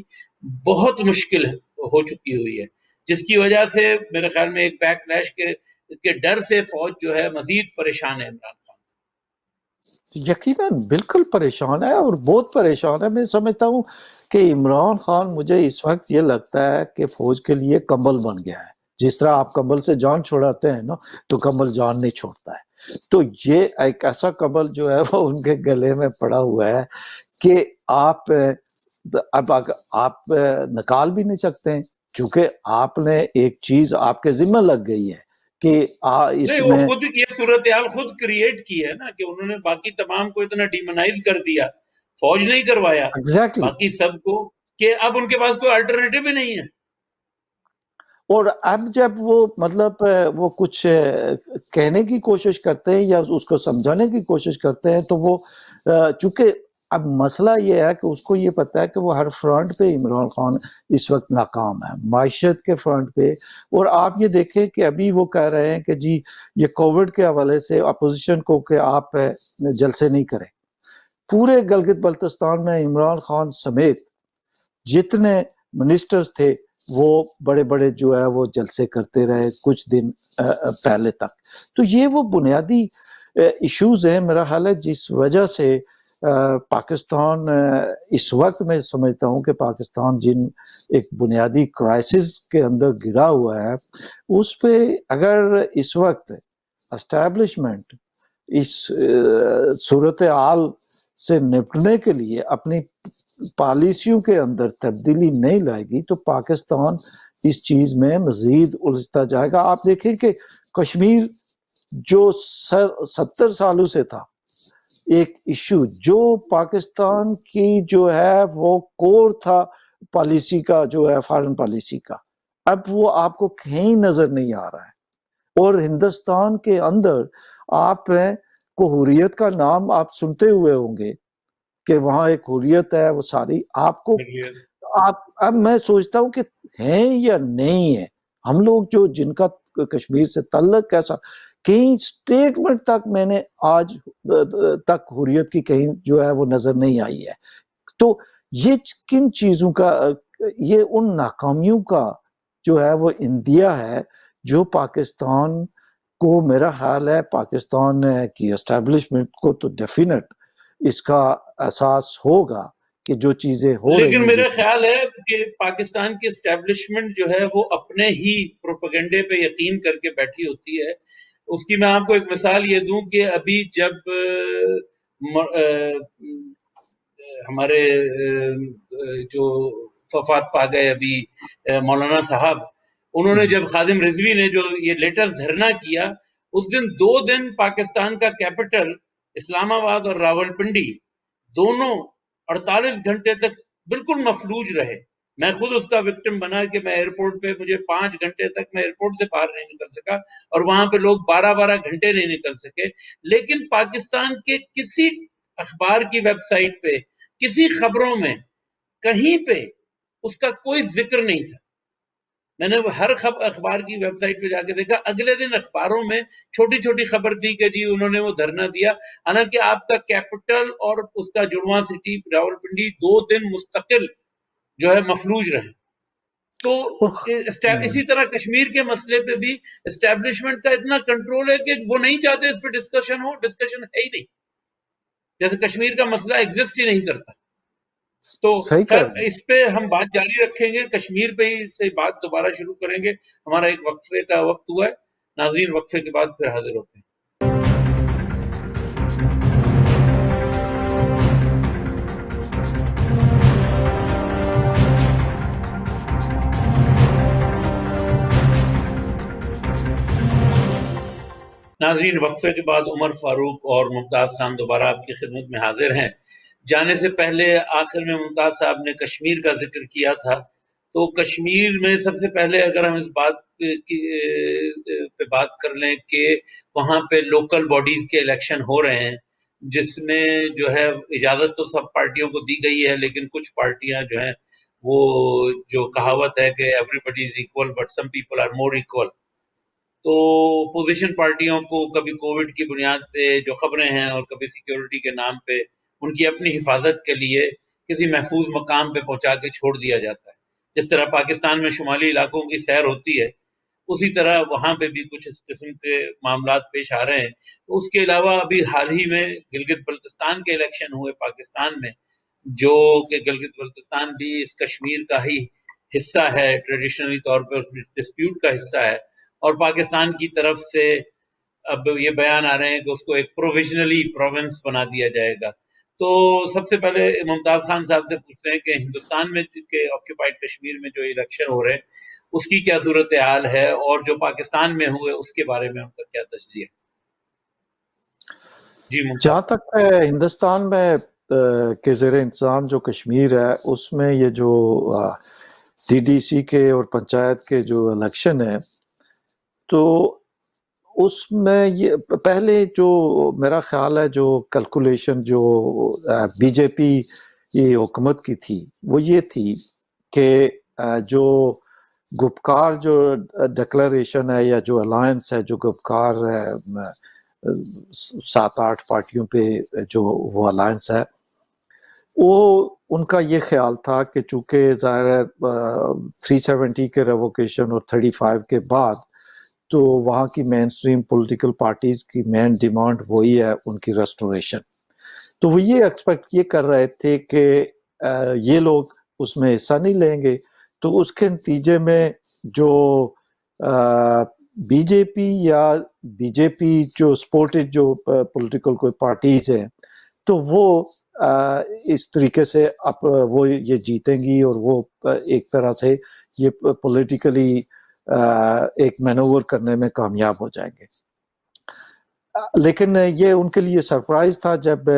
بہت مشکل ہو چکی ہوئی ہے، جس کی وجہ سے میرے خیال میں ایک بیک لیش کے ڈر سے فوج جو ہے مزید پریشان ہے عمران خان سے. یقیناً بالکل پریشان ہے، اور بہت پریشان ہے. میں سمجھتا ہوں کہ عمران خان، مجھے اس وقت یہ لگتا ہے کہ فوج کے لیے کمبل بن گیا ہے. جس طرح آپ کمبل سے جان چھوڑاتے ہیں نا، تو کمبل جان نہیں چھوڑتا ہے. تو یہ ایک ایسا کمبل جو ہے وہ ان کے گلے میں پڑا ہوا ہے کہ آپ اب آپ نکال بھی نہیں سکتے ہیں، کیونکہ آپ نے ایک چیز آپ کے ذمہ لگ گئی ہے کہ اس نہیں، وہ میں خود یہ صورتحال خود کریٹ کی ہے نا، کہ انہوں نے باقی تمام کو اتنا ڈیمونائز کر دیا، فوج نہیں کروایا ایگزیکٹلی. باقی سب کو، کہ اب ان کے پاس کوئی الٹرنیٹو ہی نہیں ہے. اور اب جب وہ مطلب وہ کچھ کہنے کی کوشش کرتے ہیں یا اس کو سمجھانے کی کوشش کرتے ہیں، تو وہ چونکہ اب مسئلہ یہ ہے کہ اس کو یہ پتہ ہے کہ وہ ہر فرنٹ پہ عمران خان اس وقت ناکام ہے، معیشت کے فرنٹ پہ. اور آپ یہ دیکھیں کہ ابھی وہ کہہ رہے ہیں کہ جی یہ کووڈ کے حوالے سے اپوزیشن کو کہ آپ جلسے نہیں کریں. پورے گلگت بلتستان میں عمران خان سمیت جتنے منسٹرز تھے وہ بڑے بڑے جو ہے وہ جلسے کرتے رہے کچھ دن پہلے تک. تو یہ وہ بنیادی ایشوز ہیں میرا خیال ہے جس وجہ سے پاکستان اس وقت میں سمجھتا ہوں کہ پاکستان جن ایک بنیادی کرائسس کے اندر گرا ہوا ہے، اس پہ اگر اس وقت اسٹیبلشمنٹ اس صورتحال سے نپٹنے کے لیے اپنی پالیسیوں کے اندر تبدیلی نہیں لائے گی تو پاکستان اس چیز میں مزید الجھتا جائے گا. آپ دیکھیں کہ کشمیر جو 70 سالوں سے تھا ایک ایشو، جو پاکستان کی جو ہے وہ کور تھا پالیسی کا، جو ہے فارن پالیسی کا، اب وہ آپ کو کہیں نظر نہیں آ رہا ہے. اور ہندوستان کے اندر آپ کو حریت کا نام آپ سنتے ہوئے ہوں گے کہ وہاں ایک حریت ہے، وہ ساری آپ کو اب میں سوچتا ہوں کہ ہیں یا نہیں ہے. ہم لوگ جو جن کا کشمیر سے تعلق کیسا، کہیں سٹیٹمنٹ تک میں نے آج تک حریت کی کہیں جو ہے وہ نظر نہیں آئی ہے. تو یہ کن چیزوں کا، یہ ان ناکامیوں کا جو ہے وہ اندیا ہے جو پاکستان کو، میرا خیال ہے پاکستان کی اسٹیبلشمنٹ کو تو ڈیفینٹ اس کا احساس ہوگا کہ جو چیزیں ہو رہی لیکن ہیں میرا جس خیال ہے کہ پاکستان کی اسٹیبلشمنٹ جو ہے وہ اپنے ہی پروپیگنڈے پہ یقین کر کے بیٹھی ہوتی ہے. اس کی میں آپ کو ایک مثال یہ دوں کہ ابھی جب ہمارے جو وفات پا گئے ابھی مولانا صاحب، انہوں نے جب خادم رضوی نے جو یہ لیٹسٹ دھرنا کیا، اس دن 2 دن پاکستان کا کیپٹل اسلام آباد اور راول پنڈی دونوں 48 گھنٹے تک بالکل مفلوج رہے. میں خود اس کا وکٹم بنا کہ میں ایئرپورٹ پہ، مجھے 5 گھنٹے تک میں ایئرپورٹ سے باہر نہیں نکل سکا، اور وہاں پہ لوگ 12 گھنٹے نہیں نکل سکے. لیکن پاکستان کے کسی اخبار کی ویب سائٹ پہ، کسی خبروں میں، کہیں پہ اس کا کوئی ذکر نہیں تھا. میں نے ہر اخبار کی ویب سائٹ پہ جا کے دیکھا، اگلے دن اخباروں میں چھوٹی چھوٹی خبر تھی کہ جی انہوں نے وہ دھرنا دیا، حالانکہ آپ کا کیپٹل اور اس کا جڑواں سٹی راولپنڈی 2 دن مستقل جو ہے مفلوج رہے. تو اسی طرح کشمیر کے مسئلے پہ بھی اسٹیبلشمنٹ کا اتنا کنٹرول ہے کہ وہ نہیں چاہتے اس پہ ڈسکشن ہو، ڈسکشن ہے ہی نہیں، جیسے کشمیر کا مسئلہ ایگزسٹ ہی نہیں کرتا. تو صحیح خیر کہہ اس پہ ہم بات جاری رکھیں گے، کشمیر پہ ہی سے بات دوبارہ شروع کریں گے. ہمارا ایک وقفے کا وقت ہوا ہے ناظرین، وقفے کے بعد پھر حاضر ہوتے ہیں. ناظرین، وقفے کے بعد عمر فاروق اور ممتاز خان دوبارہ آپ کی خدمت میں حاضر ہیں۔ جانے سے پہلے آخر میں ممتاز صاحب نے کشمیر کا ذکر کیا تھا، تو کشمیر میں سب سے پہلے اگر ہم اس بات پہ بات کر لیں کہ وہاں پہ لوکل باڈیز کے الیکشن ہو رہے ہیں، جس میں جو ہے اجازت تو سب پارٹیوں کو دی گئی ہے، لیکن کچھ پارٹیاں جو ہیں وہ جو کہاوت ہے کہ everybody is equal but some people are more equal, تو اپوزیشن پارٹیوں کو کبھی کووڈ کی بنیاد پہ جو خبریں ہیں اور کبھی سیکیورٹی کے نام پہ ان کی اپنی حفاظت کے لیے کسی محفوظ مقام پہ پہنچا کے چھوڑ دیا جاتا ہے۔ جس طرح پاکستان میں شمالی علاقوں کی سیر ہوتی ہے، اسی طرح وہاں پہ بھی کچھ اس قسم کے معاملات پیش آ رہے ہیں۔ اس کے علاوہ ابھی حال ہی میں گلگت بلتستان کے الیکشن ہوئے پاکستان میں، جو کہ گلگت بلتستان بھی اس کشمیر کا ہی حصہ ہے، ٹریڈیشنلی طور پہ اس ڈسپیوٹ کا حصہ ہے، اور پاکستان کی طرف سے اب یہ بیان آ رہے ہیں کہ اس کو ایک پروویژنلی پروونس بنا دیا جائے گا۔ تو سب سے پہلے ممتاز خان صاحب سے پوچھتے ہیں کہ ہندوستان میں کے آکوپائڈ کشمیر میں جو الیکشن ہو رہے ہیں اس کی کیا صورتحال ہے، اور جو پاکستان میں ہوئے اس کے بارے میں ان کا کیا تجزیہ ہے؟ جی ممتاز جہاں تک ہندوستان میں کے زیر انتظام جو کشمیر ہے، اس میں یہ جو ڈی ڈی سی کے اور پنچایت کے جو الیکشن ہے، تو اس میں یہ پہلے جو میرا خیال ہے جو کیلکولیشن جو بی جے پی یہ حکومت کی تھی وہ یہ تھی کہ جو گپکار جو ڈکلریشن ہے یا جو الائنس ہے، جو گپکار 7-8 پارٹیوں پہ جو وہ الائنس ہے، وہ ان کا یہ خیال تھا کہ چونکہ ظاہر ہے 370 کے ریووکیشن اور 35 کے بعد تو وہاں کی مین سٹریم پولیٹیکل پارٹیز کی مین ڈیمانڈ وہی ہے ان کی ریسٹوریشن، تو وہ یہ ایکسپیکٹ یہ کر رہے تھے کہ یہ لوگ اس میں حصہ نہیں لیں گے، تو اس کے نتیجے میں جو بی جے پی یا بی جے پی جو سپورٹڈ جو پولیٹیکل کوئی پارٹیز ہیں تو وہ اس طریقے سے وہ یہ جیتیں گی اور وہ ایک طرح سے یہ پولیٹیکلی ایک مینوور کرنے میں کامیاب ہو جائیں گے۔ لیکن یہ ان کے لیے سرپرائز تھا جب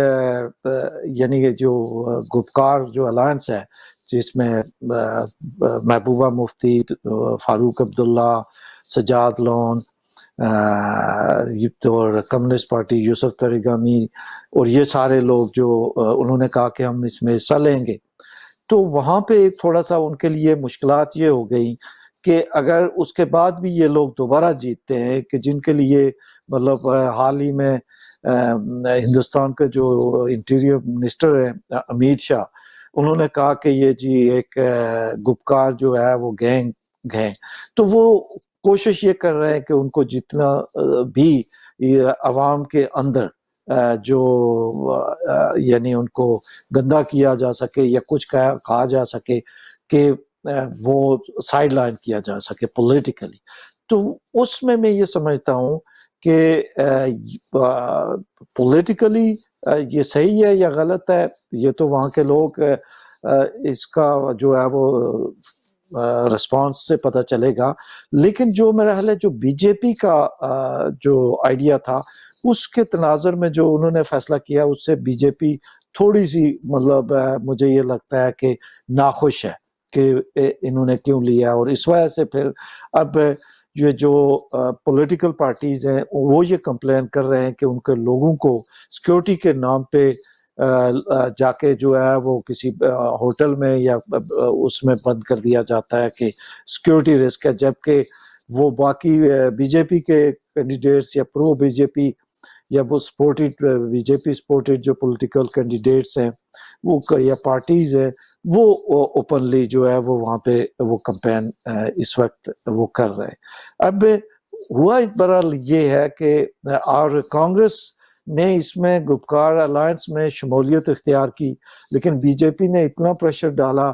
یعنی جو گپکار جو الائنس ہے، جس میں محبوبہ مفتی، فاروق عبداللہ، سجاد لون اور کمیونسٹ پارٹی یوسف ترگامی اور یہ سارے لوگ جو انہوں نے کہا کہ ہم اس میں حصہ لیں گے، تو وہاں پہ تھوڑا سا ان کے لیے مشکلات یہ ہو گئی کہ اگر اس کے بعد بھی یہ لوگ دوبارہ جیتتے ہیں، کہ جن کے لیے مطلب حال ہی میں ہندوستان کے جو انٹیریئر منسٹر ہیں امیت شاہ، انہوں نے کہا کہ یہ جی ایک گپکار جو ہے وہ گینگ ہے، تو وہ کوشش یہ کر رہے ہیں کہ ان کو جتنا بھی عوام کے اندر جو یعنی ان کو گندا کیا جا سکے یا کچھ کہا جا سکے کہ وہ سائیڈ لائن کیا جا سکے پولیٹیکلی، تو اس میں یہ سمجھتا ہوں کہ پولیٹیکلی یہ صحیح ہے یا غلط ہے، یہ تو وہاں کے لوگ اس کا جو ہے وہ رسپانس سے پتہ چلے گا، لیکن جو میرا خیال ہے جو بی جے پی کا جو آئیڈیا تھا اس کے تناظر میں جو انہوں نے فیصلہ کیا، اس سے بی جے پی تھوڑی سی مطلب مجھے یہ لگتا ہے کہ ناخوش ہے کہ انہوں نے کیوں لیا، اور اس وجہ سے پھر اب یہ جو پولیٹیکل پارٹیز ہیں وہ یہ کمپلین کر رہے ہیں کہ ان کے لوگوں کو سیکیورٹی کے نام پہ جا کے جو ہے وہ کسی ہوٹل میں یا اس میں بند کر دیا جاتا ہے کہ سیکیورٹی رسک ہے، جبکہ وہ باقی بی جے پی کے کینڈیڈیٹس یا پرو بی جے پی یا وہ سپورٹڈ بی جے پی سپورٹڈ جو پولیٹیکل کینڈیڈیٹس ہیں وہ یا پارٹیز ہیں، وہ اوپنلی جو ہے وہ وہاں پہ وہ کمپین اس وقت وہ کر رہے ہیں۔ اب ہوا بہرحال یہ ہے کہ اور کانگریس نے اس میں گپکار الائنس میں شمولیت اختیار کی، لیکن بی جے پی نے اتنا پریشر ڈالا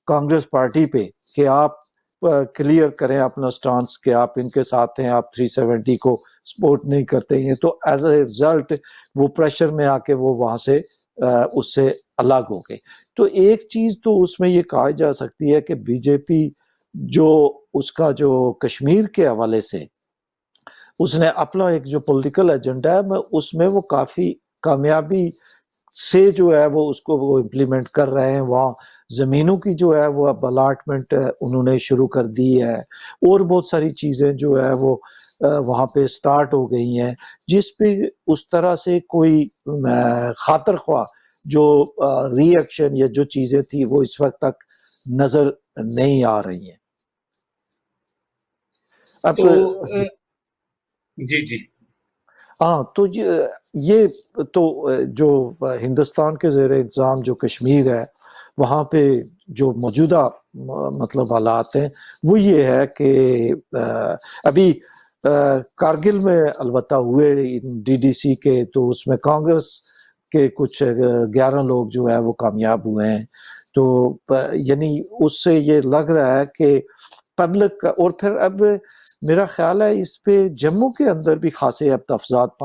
کانگریس پارٹی پہ کہ آپ کلیئر کریں اپنا سٹانس کہ آپ ان کے ساتھ ہیں، آپ 370 کو سپورٹ نہیں کرتے ہیں، تو ایز اے ریزلٹ وہ پریشر میں آ کے وہ وہاں سے اس سے الگ ہو گئے۔ تو ایک چیز تو اس میں یہ کہا جا سکتی ہے کہ بی جے پی جو اس کا جو کشمیر کے حوالے سے اس نے اپنا ایک جو پولیٹیکل ایجنڈا ہے اس میں وہ کافی کامیابی سے جو ہے وہ اس کو وہ امپلیمنٹ کر رہے ہیں. وہاں زمینوں کی جو ہے وہ اب الاٹمنٹ انہوں نے شروع کر دی ہے, اور بہت ساری چیزیں جو ہے وہ وہاں پہ سٹارٹ ہو گئی ہیں, جس پہ اس طرح سے کوئی خاطر خواہ جو ری ایکشن یا جو چیزیں تھی وہ اس وقت تک نظر نہیں آ رہی ہیں. اب تو جی جی ہاں, تو یہ تو جو ہندوستان کے زیر انتظام جو کشمیر ہے وہاں پہ جو موجودہ مطلب حالات ہیں وہ یہ ہے کہ ابھی کارگل میں البتہ ہوئے ڈی ڈی سی کے, تو اس میں کانگریس کے کچھ 11 لوگ جو ہے وہ کامیاب ہوئے ہیں. تو یعنی اس سے یہ لگ رہا ہے کہ پبلک, اور پھر اب میرا خیال ہے اس پہ جموں کے اندر بھی خاصے اب تفصیلات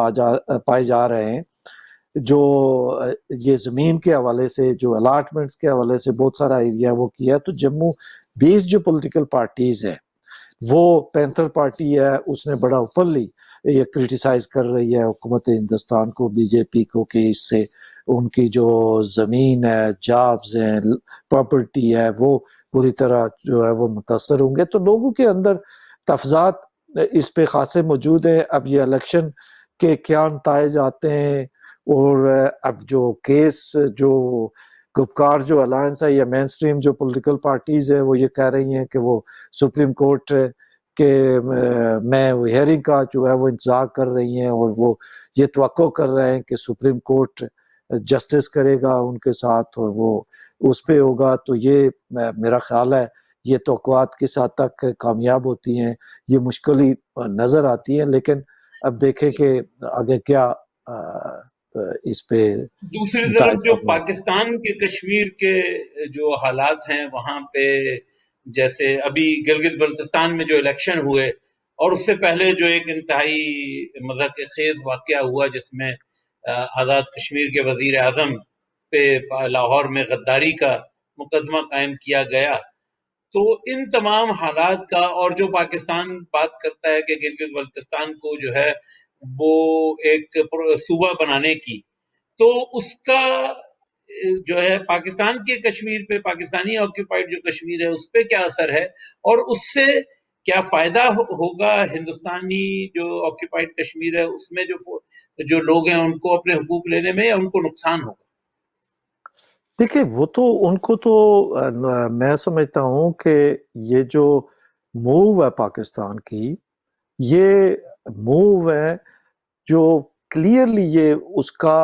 پائے جا رہے ہیں, جو یہ زمین کے حوالے سے, جو الاٹمنٹس کے حوالے سے بہت سارا ایریا وہ کیا. تو جموں 20 جو پولیٹیکل پارٹیز ہیں, وہ پینتھر پارٹی ہے, اس نے بڑا اوپنلی یہ کرٹیسائز کر رہی ہے حکومت ہندوستان کو, بی جے پی کو, کہ اس سے ان کی جو زمین ہے, جابز ہیں, پراپرٹی ہے, وہ پوری طرح جو ہے وہ متاثر ہوں گے. تو لوگوں کے اندر تفضات اس پہ خاصے موجود ہیں. اب یہ الیکشن کے کیا نتائج آتے ہیں, اور اب جو کیس جو گپکار جو الائنس ہے یا مین سٹریم جو پولیٹیکل پارٹیز ہیں وہ یہ کہہ رہی ہیں کہ وہ سپریم کورٹ کے میں ہیئرنگ کا جو ہے وہ انتظار کر رہی ہیں, اور وہ یہ توقع کر رہے ہیں کہ سپریم کورٹ جسٹس کرے گا ان کے ساتھ اور وہ اس پہ ہوگا. تو یہ میرا خیال ہے یہ توقعات کس حد تک کامیاب ہوتی ہیں یہ مشکل ہی نظر آتی ہے, لیکن اب دیکھیں کہ آگے کیا اس پہ. دوسری طرف جو پاکستان کے کشمیر کے جو حالات ہیں وہاں پہ, جیسے ابھی گلگت بلتستان میں جو الیکشن ہوئے, اور اس سے پہلے جو ایک انتہائی مضحک خیز واقعہ ہوا جس میں آزاد کشمیر کے وزیر اعظم پہ لاہور میں غداری کا مقدمہ قائم کیا گیا. تو ان تمام حالات کا, اور جو پاکستان بات کرتا ہے کہ گلگت بلتستان کو جو ہے وہ ایک صوبہ بنانے کی, تو اس کا جو ہے پاکستان کے کشمیر پہ, پاکستانی آکوپائڈ جو کشمیر ہے اس پہ کیا اثر ہے, اور اس سے کیا فائدہ ہوگا ہندوستانی جو آکوپائڈ کشمیر ہے اس میں جو لوگ ہیں ان کو اپنے حقوق لینے میں, یا ان کو نقصان ہوگا؟ دیکھیں وہ تو ان کو تو میں سمجھتا ہوں کہ یہ جو موو ہے پاکستان کی, یہ موو ہے جو کلیئرلی یہ اس کا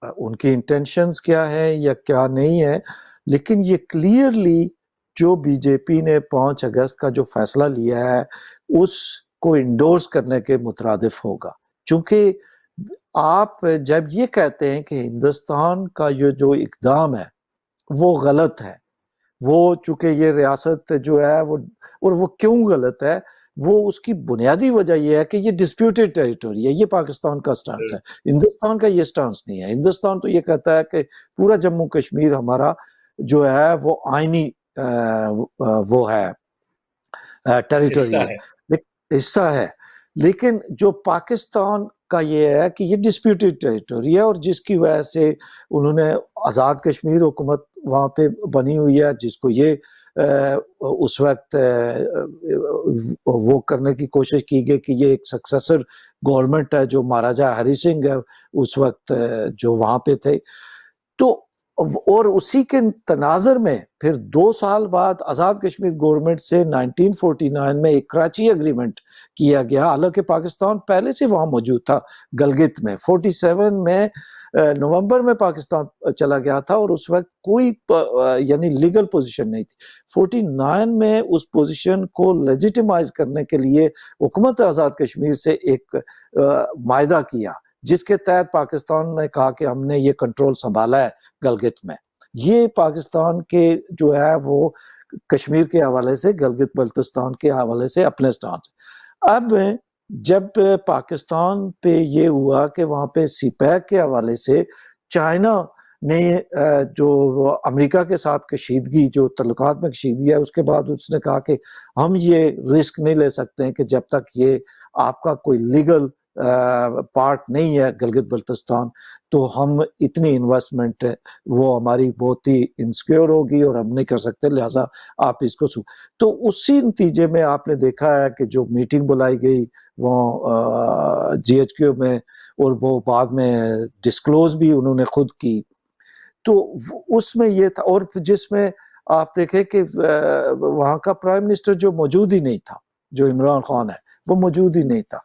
ان کی انٹینشنز کیا ہے یا کیا نہیں ہے, لیکن یہ کلیئرلی جو بی جے پی نے 5 اگست کا جو فیصلہ لیا ہے اس کو انڈورس کرنے کے مترادف ہوگا. چونکہ آپ جب یہ کہتے ہیں کہ ہندوستان کا یہ جو اقدام ہے وہ غلط ہے, وہ چونکہ یہ ریاست جو ہے وہ, اور وہ کیوں غلط ہے, وہ اس کی بنیادی وجہ یہ ہے کہ یہ ڈسپیوٹیڈ ٹیریٹوری ہے. یہ پاکستان کا سٹانس ہے, ہندوستان کا یہ سٹانس نہیں ہے. ہندوستان تو یہ کہتا ہے کہ پورا جموں کشمیر ہمارا جو ہے وہ آئینی وہ ہے ٹیریٹوری ہے, حصہ ہے. لیکن جو پاکستان کا یہ ہے کہ یہ ڈسپیوٹیڈ ٹیریٹوری ہے, اور جس کی وجہ سے انہوں نے آزاد کشمیر حکومت وہاں پہ بنی ہوئی ہے, جس کو یہ اس وقت وہ کرنے کی کوشش کی گئی کہ یہ ایک سکسیسر گورنمنٹ ہے جو مہاراجہ ہری سنگھ ہے اس وقت جو وہاں پہ تھے. تو اور اسی کے تناظر میں پھر 2 سال بعد آزاد کشمیر گورنمنٹ سے 1949 میں ایک کراچی ایگریمنٹ کیا گیا, حالانکہ پاکستان پہلے سے وہاں موجود تھا گلگت میں. 47 میں نومبر میں پاکستان چلا گیا تھا, اور اس وقت کوئی یعنی لیگل پوزیشن نہیں تھی. 49 میں اس پوزیشن کو لیجیٹیمائز کرنے کے لیے حکومت آزاد کشمیر سے ایک معاہدہ کیا, جس کے تحت پاکستان نے کہا کہ ہم نے یہ کنٹرول سنبھالا ہے گلگت میں. یہ پاکستان کے جو ہے وہ کشمیر کے حوالے سے, گلگت بلتستان کے حوالے سے اپنے سٹانس. اب جب پاکستان پہ یہ ہوا کہ وہاں پہ سی پیک کے حوالے سے چائنا نے جو امریکہ کے ساتھ کشیدگی، جو تعلقات میں کشیدگی ہے، اس کے بعد اس نے کہا کہ ہم یہ رسک نہیں لے سکتے ہیں کہ جب تک یہ آپ کا کوئی لیگل پارٹ نہیں ہے گلگت بلتستان، تو ہم اتنی انویسٹمنٹ وہ ہماری بہت ہی انسیکیور ہوگی اور ہم نہیں کر سکتے، لہٰذا آپ اس کو تو اسی نتیجے میں آپ نے دیکھا ہے کہ جو میٹنگ بلائی گئی وہ جی ایچ کیو میں، اور وہ بعد میں ڈسکلوز بھی انہوں نے خود کی، تو اس میں یہ تھا، اور جس میں آپ دیکھیں کہ وہاں کا پرائم منسٹر جو موجود ہی نہیں تھا، جو عمران خان ہے وہ موجود ہی نہیں تھا،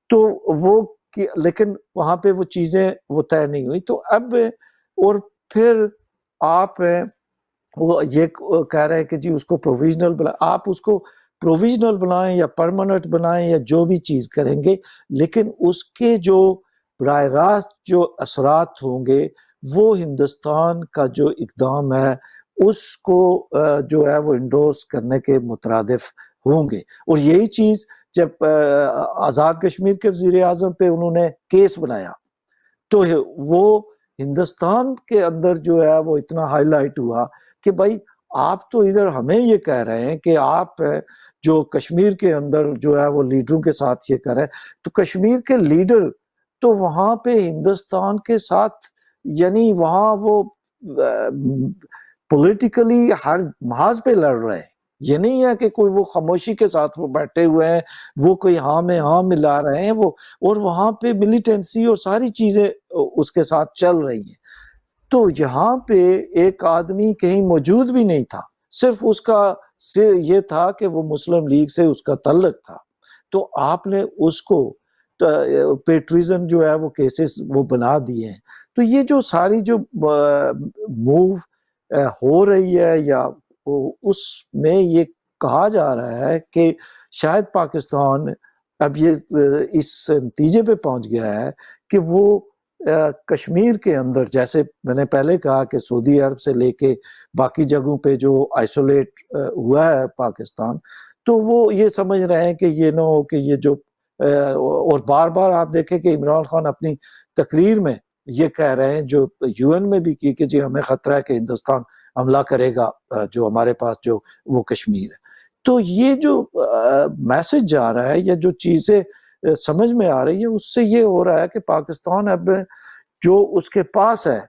تو وہ لیکن وہاں پہ وہ چیزیں وہ طے نہیں ہوئی، تو اب اور پھر آپ وہ یہ کہہ رہے ہیں کہ جی اس کو پروویژنل بنائیں، آپ اس کو پروویژنل بنائیں یا پرماننٹ بنائیں یا جو بھی چیز کریں گے، لیکن اس کے جو براہ راست جو اثرات ہوں گے وہ ہندوستان کا جو اقدام ہے اس کو جو ہے وہ انڈورس کرنے کے مترادف ہوں گے، اور یہی چیز جب آزاد کشمیر کے وزیر اعظم پہ انہوں نے کیس بنایا تو وہ ہندوستان کے اندر جو ہے وہ اتنا ہائی لائٹ ہوا کہ بھائی آپ تو ادھر ہمیں یہ کہہ رہے ہیں کہ آپ جو کشمیر کے اندر جو ہے وہ لیڈروں کے ساتھ یہ کر رہے ہیں، تو کشمیر کے لیڈر تو وہاں پہ ہندوستان کے ساتھ، یعنی وہاں وہ پولیٹیکلی ہر محاذ پہ لڑ رہے ہیں، یہ نہیں ہے کہ کوئی وہ خاموشی کے ساتھ وہ بیٹھے ہوئے ہیں، وہ کوئی ہاں میں ہاں ملا رہے ہیں وہ، اور وہاں پہ ملیٹنسی اور ساری چیزیں اس کے ساتھ چل رہی ہیں، تو یہاں پہ ایک آدمی کہیں موجود بھی نہیں تھا، صرف اس کا یہ تھا کہ وہ مسلم لیگ سے اس کا تعلق تھا، تو آپ نے اس کو پیٹریزم جو ہے وہ کیسز وہ بنا دیے ہیں، تو یہ جو ساری جو موو ہو رہی ہے یا اس میں یہ کہا جا رہا ہے کہ شاید پاکستان اب یہ اس نتیجے پہ پہنچ گیا ہے کہ وہ کشمیر کے اندر، جیسے میں نے پہلے کہا کہ سعودی عرب سے لے کے باقی جگہوں پہ جو آئسولیٹ ہوا ہے پاکستان، تو وہ یہ سمجھ رہے ہیں کہ یہ نہ ہو کہ یہ جو اور بار بار آپ دیکھیں کہ عمران خان اپنی تقریر میں یہ کہہ رہے ہیں، جو یو این میں بھی کی، کہ جی ہمیں خطرہ ہے کہ ہندوستان حملہ کرے گا جو ہمارے پاس جو وہ کشمیر ہے، تو یہ جو میسج جا رہا ہے یا جو چیزیں سمجھ میں آ رہی ہے، اس سے یہ ہو رہا ہے کہ پاکستان اب جو اس کے پاس ہے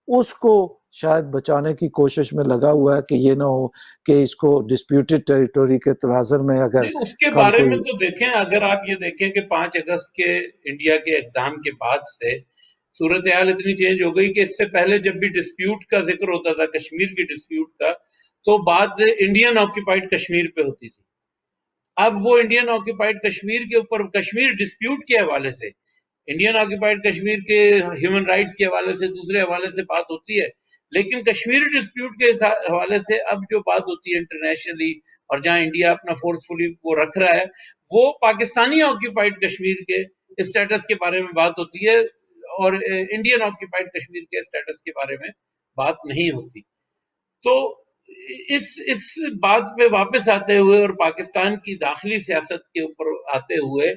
اس کو شاید بچانے کی کوشش میں لگا ہوا ہے کہ یہ نہ ہو کہ اس کو ڈسپیوٹڈ ٹیریٹوری کے تناظر میں اگر نہیں، اس کے کل بارے میں کوئی تو دیکھیں، اگر آپ یہ دیکھیں کہ 5 اگست کے انڈیا کے اقدام کے بعد سے صورتحال اتنی چینج ہو گئی کہ اس سے پہلے جب بھی ڈسپیوٹ کا ذکر ہوتا تھا، کشمیر کی ڈسپیوٹ کا، تو بات انڈین آکوپائڈ کشمیر پہ ہوتی تھی۔ اب وہ انڈین آکوپائڈ کشمیر کے اوپر، کشمیر ڈسپیوٹ کے حوالے سے، انڈین آکوپائڈ کشمیر کے ہیومن رائٹس کے حوالے سے، دوسرے حوالے سے بات ہوتی ہے، لیکن کشمیر ڈسپیوٹ کے حوالے سے اب جو بات ہوتی ہے انٹرنیشنلی، اور جہاں انڈیا اپنا فورسفلی وہ رکھ رہا ہے، وہ پاکستانی آکوپائڈ کشمیر کے اسٹیٹس کے بارے میں بات ہوتی ہے، اور انڈین آکوپائڈ کشمیر کے اسٹیٹس کے بارے میں بات نہیں ہوتی۔ تو اس بات پہ واپس آتے ہوئے اور پاکستان کی داخلی سیاست کے اوپر آتے ہوئے،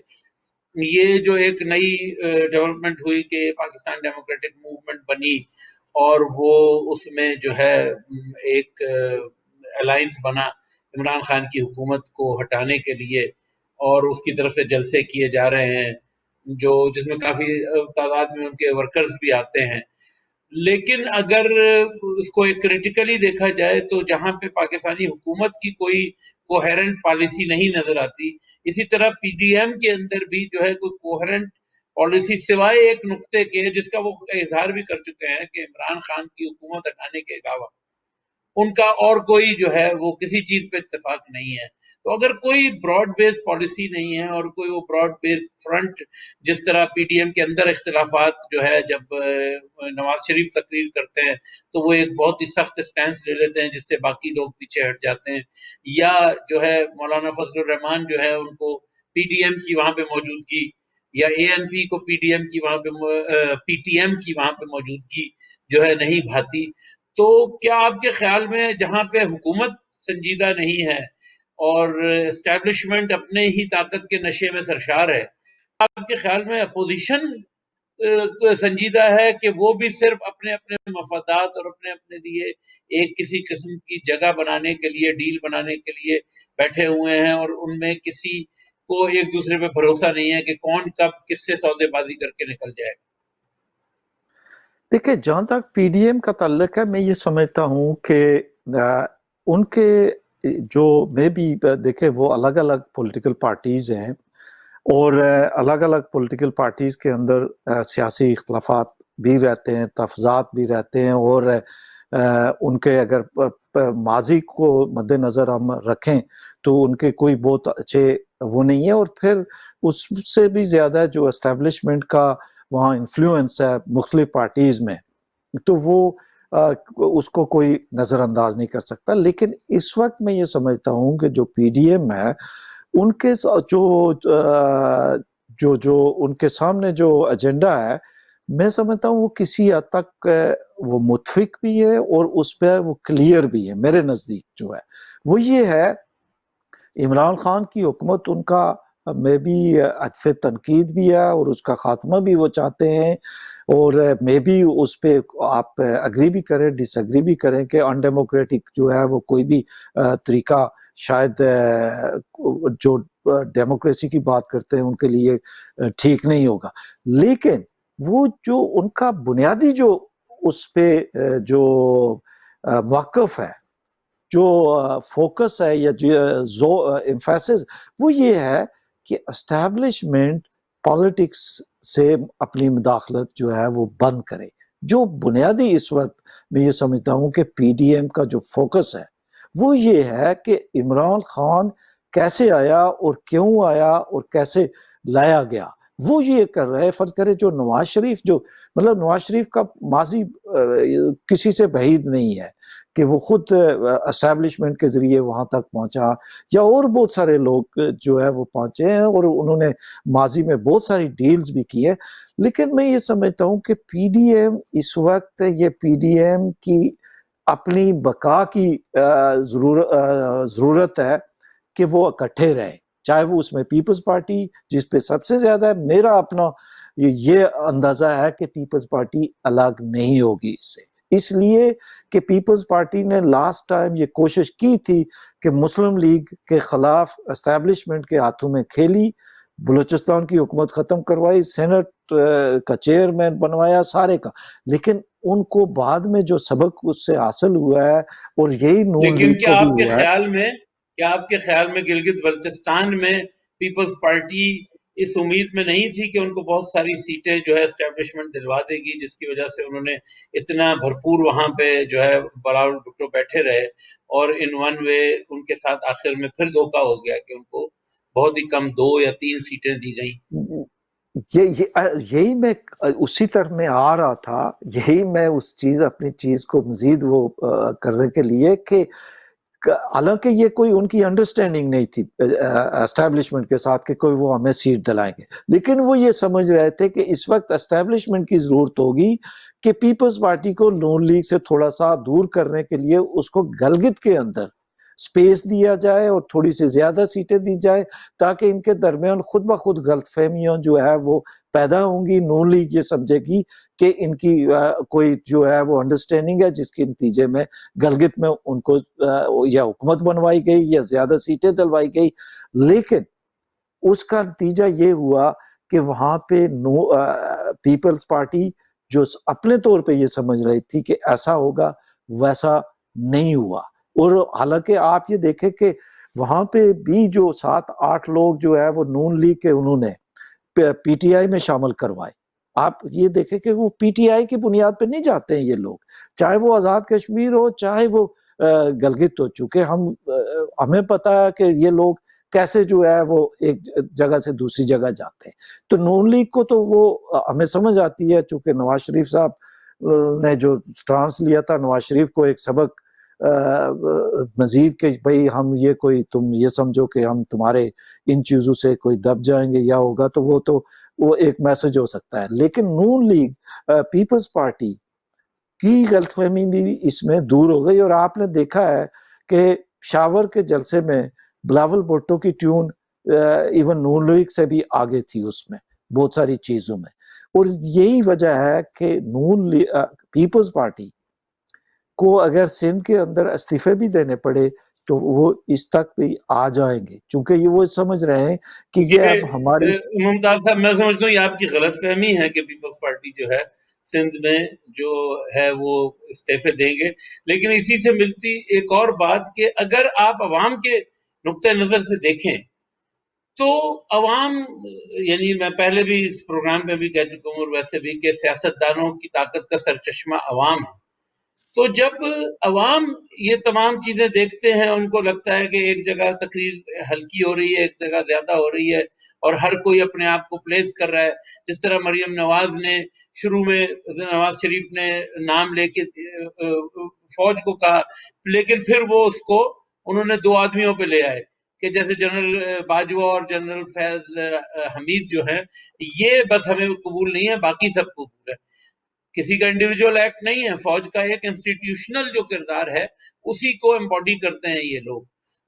یہ جو ایک نئی ڈیولپمنٹ ہوئی کہ پاکستان ڈیموکریٹک موومنٹ بنی، اور وہ اس میں جو ہے ایک الائنس بنا عمران خان کی حکومت کو ہٹانے کے لیے، اور اس کی طرف سے جلسے کیے جا رہے ہیں جس میں کافی تعداد میں ان کے ورکرز بھی آتے ہیں، لیکن اگر اس کو ایک کریٹیکلی دیکھا جائے تو جہاں پہ پاکستانی حکومت کی کوئی کوہیرنٹ پالیسی نہیں نظر آتی، اسی طرح پی ڈی ایم کے اندر بھی جو ہے کوئی کوہیرنٹ پالیسی سوائے ایک نقطے کے، جس کا وہ اظہار بھی کر چکے ہیں کہ عمران خان کی حکومت ہٹانے کے علاوہ ان کا اور کوئی جو ہے وہ کسی چیز پہ اتفاق نہیں ہے۔ تو اگر کوئی براڈ بیس پالیسی نہیں ہے اور کوئی وہ براڈ بیس فرنٹ، جس طرح پی ڈی ایم کے اندر اختلافات جو ہے جب نواز شریف تقریر کرتے ہیں تو وہ ایک بہت ہی سخت سٹینس لے لیتے ہیں جس سے باقی لوگ پیچھے ہٹ جاتے ہیں، یا جو ہے مولانا فضل الرحمان جو ہے ان کو پی ڈی ایم کی وہاں پہ موجودگی، یا اے این پی کو پی ڈی ایم کی وہاں پہ پی ٹی ایم کی وہاں پہ موجودگی جو ہے نہیں بھاتی، تو کیا آپ کے خیال میں جہاں پہ حکومت سنجیدہ نہیں ہے اور اسٹیبلشمنٹ اپنے ہی طاقت کے نشے میں سرشار ہے، آپ کے خیال میں اپوزیشن سنجیدہ ہے کہ وہ بھی صرف اپنے اپنے مفادات اور اپنے اپنے لیے ایک کسی قسم کی جگہ بنانے کے لیے، ڈیل بنانے کے لیے بیٹھے ہوئے ہیں، اور ان میں کسی کو ایک دوسرے پہ بھروسہ نہیں ہے کہ کون کب کس سے سودے بازی کر کے نکل جائے گا۔ دیکھیں، جہاں تک پی ڈی ایم کا تعلق ہے، میں یہ سمجھتا ہوں کہ ان کے جو میں بھی دیکھیں وہ الگ الگ پولیٹیکل پارٹیز ہیں، اور الگ الگ پولیٹیکل پارٹیز کے اندر سیاسی اختلافات بھی رہتے ہیں، تفضات بھی رہتے ہیں، اور ان کے اگر ماضی کو مد نظر ہم رکھیں تو ان کے کوئی بہت اچھے وہ نہیں ہے، اور پھر اس سے بھی زیادہ جو اسٹیبلشمنٹ کا وہاں انفلوئنس ہے مختلف پارٹیز میں، تو وہ اس کو کوئی نظر انداز نہیں کر سکتا۔ لیکن اس وقت میں یہ سمجھتا ہوں کہ جو پی ڈی ایم ہے، ان کے جو ان کے سامنے جو ایجنڈا ہے، میں سمجھتا ہوں وہ کسی حد تک وہ متفق بھی ہے، اور اس پہ وہ کلیئر بھی ہے۔ میرے نزدیک جو ہے وہ یہ ہے، عمران خان کی حکومت ان کا میں بھی عطف تنقید بھی ہے، اور اس کا خاتمہ بھی وہ چاہتے ہیں، اور میں بھی اس پہ آپ اگری بھی کریں ڈس اگری بھی کریں کہ ان ڈیموکریٹک جو ہے وہ کوئی بھی طریقہ شاید جو ڈیموکریسی کی بات کرتے ہیں ان کے لیے ٹھیک نہیں ہوگا، لیکن وہ جو ان کا بنیادی جو اس پہ جو موقف ہے، جو فوکس ہے یا جو ایمفیسس، وہ یہ ہے کہ اسٹیبلشمنٹ پالیٹکس سے اپنی مداخلت جو ہے وہ بند کرے۔ جو بنیادی اس وقت میں یہ سمجھتا ہوں کہ پی ڈی ایم کا جو فوکس ہے وہ یہ ہے کہ عمران خان کیسے آیا اور کیوں آیا اور کیسے لایا گیا، وہ یہ کر رہے۔ فرض کرے جو نواز شریف، جو مطلب نواز شریف کا ماضی کسی سے بعید نہیں ہے کہ وہ خود اسٹیبلشمنٹ کے ذریعے وہاں تک پہنچا، یا اور بہت سارے لوگ جو ہے وہ پہنچے ہیں، اور انہوں نے ماضی میں بہت ساری ڈیلز بھی کی ہے۔ لیکن میں یہ سمجھتا ہوں کہ پی ڈی ایم اس وقت، یہ پی ڈی ایم کی اپنی بقا کی ضرورت ہے کہ وہ اکٹھے رہیں، چاہے وہ اس میں پیپلز پارٹی جس پہ سب سے زیادہ ہے۔ میرا اپنا یہ اندازہ ہے کہ پیپلز پارٹی الگ نہیں ہوگی اس سے، اس لیے کہ پیپلز پارٹی نے لاسٹ ٹائم یہ کوشش کی تھی کہ مسلم لیگ کے خلاف اسٹیبلشمنٹ کے ہاتھوں میں کھیلی، بلوچستان کی حکومت ختم کروائی، سینٹ کا چیئرمین بنوایا سارے کا، لیکن ان کو بعد میں جو سبق اس سے حاصل ہوا ہے، اور یہی نون لیکن لیگ کو بھی ہوا ہے۔ کیا آپ کے خیال میں گلگت بلتستان میں پیپلز پارٹی اس امید میں نہیں تھی کہ ان کو بہت ساری سیٹیں جو ہے اسٹیبلشمنٹ دلوا دے گی، جس کی وجہ سے انہوں نے اتنا بھرپور وہاں پہ جو ہے براول بھٹو بیٹھے رہے، اور ان ون وے ان کے ساتھ آخر میں پھر دھوکہ ہو گیا کہ ان کو بہت ہی کم 2 یا 3 سیٹیں دی گئیں؟ یہی میں اسی طرح میں آ رہا تھا، یہی میں اس چیز اپنی چیز کو مزید وہ کرنے کے لیے کہ حالانکہ یہ کوئی ان کی انڈرسٹینڈنگ نہیں تھی اسٹیبلشمنٹ کے ساتھ کہ کوئی وہ ہمیں سیٹ دلائیں گے، لیکن وہ یہ سمجھ رہے تھے کہ اس وقت اسٹیبلشمنٹ کی ضرورت ہوگی کہ پیپلز پارٹی کو نون لیگ سے تھوڑا سا دور کرنے کے لیے اس کو گلگت کے اندر سپیس دیا جائے اور تھوڑی سی زیادہ سیٹیں دی جائے، تاکہ ان کے درمیان خود بخود غلط فہمیاں جو ہے وہ پیدا ہوں گی۔ نون لیگ یہ سمجھے گی کہ ان کی کوئی جو ہے وہ انڈرسٹینڈنگ ہے، جس کے نتیجے میں گلگت میں ان کو یا حکومت بنوائی گئی یا زیادہ سیٹیں دلوائی گئی، لیکن اس کا نتیجہ یہ ہوا کہ وہاں پہ پیپلز پارٹی جو اپنے طور پہ یہ سمجھ رہی تھی کہ ایسا ہوگا، ویسا نہیں ہوا۔ اور حالانکہ آپ یہ دیکھیں کہ وہاں پہ بھی جو 7-8 لوگ جو ہے وہ نون لیگ کے انہوں نے پی ٹی آئی میں شامل کروائے۔ آپ یہ دیکھیں کہ وہ پی ٹی آئی کی بنیاد پہ نہیں جاتے ہیں یہ لوگ، چاہے وہ آزاد کشمیر ہو چاہے وہ گلگت ہو، چونکہ ہمیں پتہ ہے کہ یہ لوگ کیسے جو ہے وہ ایک جگہ سے دوسری جگہ جاتے ہیں۔ تو نون لیگ کو تو وہ ہمیں سمجھ آتی ہے، چونکہ نواز شریف صاحب نے جو سٹانس لیا تھا، نواز شریف کو ایک سبق مزید کہ بھئی ہم یہ کوئی تم یہ سمجھو کہ ہم تمہارے ان چیزوں سے کوئی دب جائیں گے یا ہوگا، تو وہ ایک میسج ہو سکتا ہے۔ لیکن نون لیگ پیپلز پارٹی کی غلط فہمی بھی اس میں دور ہو گئی، اور آپ نے دیکھا ہے کہ پشاور کے جلسے میں بلاول بھٹو کی ٹیون ایون نون لیگ سے بھی آگے تھی، اس میں بہت ساری چیزوں میں۔ اور یہی وجہ ہے کہ نون پیپلز پارٹی کو اگر سندھ کے اندر استعفے بھی دینے پڑے تو وہ اس تک بھی آ جائیں گے، چونکہ یہ وہ سمجھ رہے ہیں کہ یہ اب ہماری ممتاز صاحب میں سمجھتا ہوں یہ آپ کی غلط فہمی ہے کہ پیپلز پارٹی جو ہے سندھ میں جو ہے وہ استعفے دیں گے، لیکن اسی سے ملتی ایک اور بات کہ اگر آپ عوام کے نقطۂ نظر سے دیکھیں تو عوام، یعنی میں پہلے بھی اس پروگرام میں بھی کہہ چکا ہوں اور ویسے بھی کہ سیاستدانوں کی طاقت کا سرچشمہ عوام ہے. تو جب عوام یہ تمام چیزیں دیکھتے ہیں ان کو لگتا ہے کہ ایک جگہ تقریر ہلکی ہو رہی ہے، ایک جگہ زیادہ ہو رہی ہے اور ہر کوئی اپنے آپ کو پلیس کر رہا ہے. جس طرح مریم نواز نے شروع میں نواز شریف نے نام لے کے فوج کو کہا، لیکن پھر وہ اس کو انہوں نے 2 آدمیوں پہ لے آئے کہ جیسے جنرل باجوہ اور جنرل فیض حمید جو ہیں یہ بس ہمیں قبول نہیں ہے، باقی سب قبول ہے. کسی کا انڈیویجول ایکٹ نہیں ہے، فوج کا ایک انسٹیٹیوشنل جو کردار ہے اسی کو امباڈی کرتے ہیں یہ لوگ.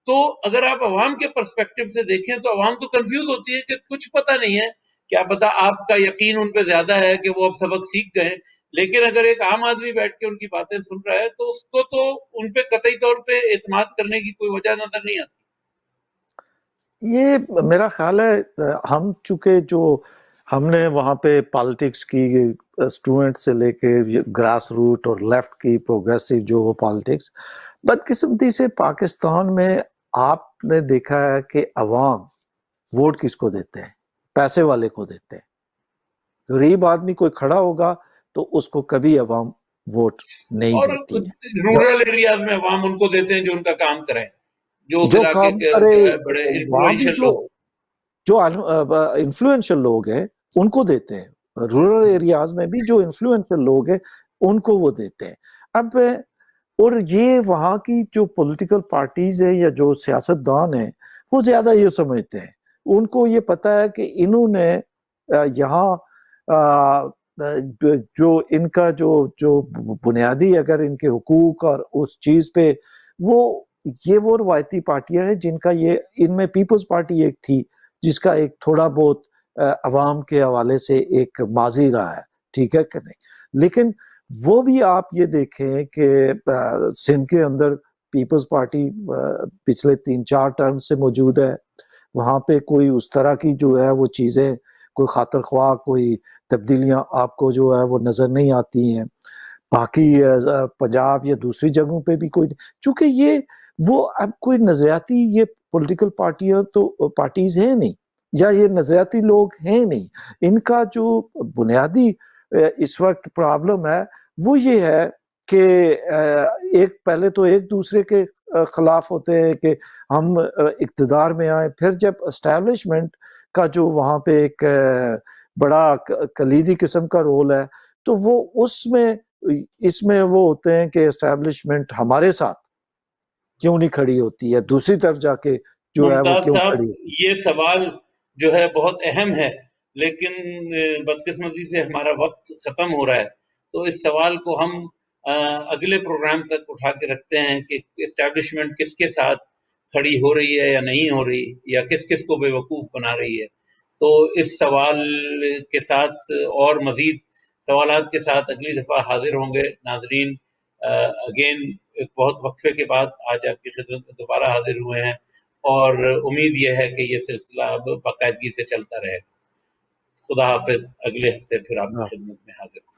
تو اگر آپ عوام کے پرسپیکٹو سے دیکھیں تو عوام تو کنفیوز ہوتی ہے کہ کچھ پتہ نہیں ہے، کیا پتہ آپ کا یقین ان پہ زیادہ ہے کہ وہ اب سبق سیکھ گئے، لیکن اگر ایک عام آدمی بیٹھ کے ان کی باتیں سن رہا ہے تو اس کو تو ان پہ قطعی طور پہ اعتماد کرنے کی کوئی وجہ نظر نہیں آتی. یہ میرا خیال ہے ہم چونکہ جو ہم نے وہاں پہ پالیٹکس کی اسٹوڈنٹ سے لے کے گراس روٹ اور لیفٹ کی پروگریسو جو وہ پالیٹکس، بدقسمتی سے پاکستان میں آپ نے دیکھا ہے کہ عوام ووٹ کس کو دیتے ہیں؟ پیسے والے کو دیتے ہیں. غریب آدمی کوئی کھڑا ہوگا تو اس کو کبھی عوام ووٹ نہیں اور دیتی ہے. رورل ایریاز میں عوام ان کو دیتے ہیں جو ان کا کام کریں، جو اس جو علاقے کام کے کرے جو ہے بڑے وہاں بھی انفلوئنشل لوگ. جو انفلوئنشل لوگ ہیں ان کو دیتے ہیں. رورل ایریاز میں بھی جو انفلوئنشل لوگ ہیں ان کو وہ دیتے ہیں. اب اور یہ وہاں کی جو پولیٹیکل پارٹیز ہیں یا جو سیاستدان ہیں وہ زیادہ یہ سمجھتے ہیں، ان کو یہ پتہ ہے کہ انہوں نے یہاں جو ان کا جو بنیادی اگر ان کے حقوق اور اس چیز پہ یہ وہ روایتی پارٹیاں ہیں جن کا یہ ان میں پیپلز پارٹی ایک تھی جس کا ایک تھوڑا بہت عوام کے حوالے سے ایک ماضی رہا ہے، ٹھیک ہے کہ نہیں. لیکن وہ بھی آپ یہ دیکھیں کہ سندھ کے اندر پیپلز پارٹی پچھلے 3-4 ٹرم سے موجود ہے. وہاں پہ کوئی اس طرح کی جو ہے وہ چیزیں، کوئی خاطر خواہ کوئی تبدیلیاں آپ کو جو ہے وہ نظر نہیں آتی ہیں. باقی پنجاب یا دوسری جگہوں پہ بھی کوئی، چونکہ یہ وہ اب کوئی نظریاتی یہ پولیٹیکل پارٹیاں تو پارٹیز ہیں نہیں، یا یہ نظریاتی لوگ ہیں نہیں. ان کا جو بنیادی اس وقت پرابلم ہے وہ یہ ہے کہ پہلے تو ایک دوسرے کے خلاف ہوتے ہیں کہ ہم اقتدار میں آئیں، پھر جب اسٹیبلشمنٹ کا جو وہاں پہ ایک بڑا کلیدی قسم کا رول ہے تو وہ اس میں وہ ہوتے ہیں کہ اسٹیبلشمنٹ ہمارے ساتھ کیوں نہیں کھڑی ہوتی ہے، دوسری طرف جا کے جو ہے وہ ممتاز کیوں صاحب کھڑی ہوتی ہے. یہ سوال جو ہے بہت اہم ہے، لیکن بدقسمتی سے ہمارا وقت ختم ہو رہا ہے، تو اس سوال کو ہم اگلے پروگرام تک اٹھا کے رکھتے ہیں کہ اسٹیبلشمنٹ کس کے ساتھ کھڑی ہو رہی ہے یا نہیں ہو رہی، یا کس کس کو بے وقوف بنا رہی ہے. تو اس سوال کے ساتھ اور مزید سوالات کے ساتھ اگلی دفعہ حاضر ہوں گے. ناظرین اگین ایک بہت وقفے کے بعد آج آپ کی خدمت میں دوبارہ حاضر ہوئے ہیں، اور امید یہ ہے کہ یہ سلسلہ اب باقاعدگی سے چلتا رہے. خدا حافظ. اگلے ہفتے پھر آپ کی خدمت میں حاضر ہوں.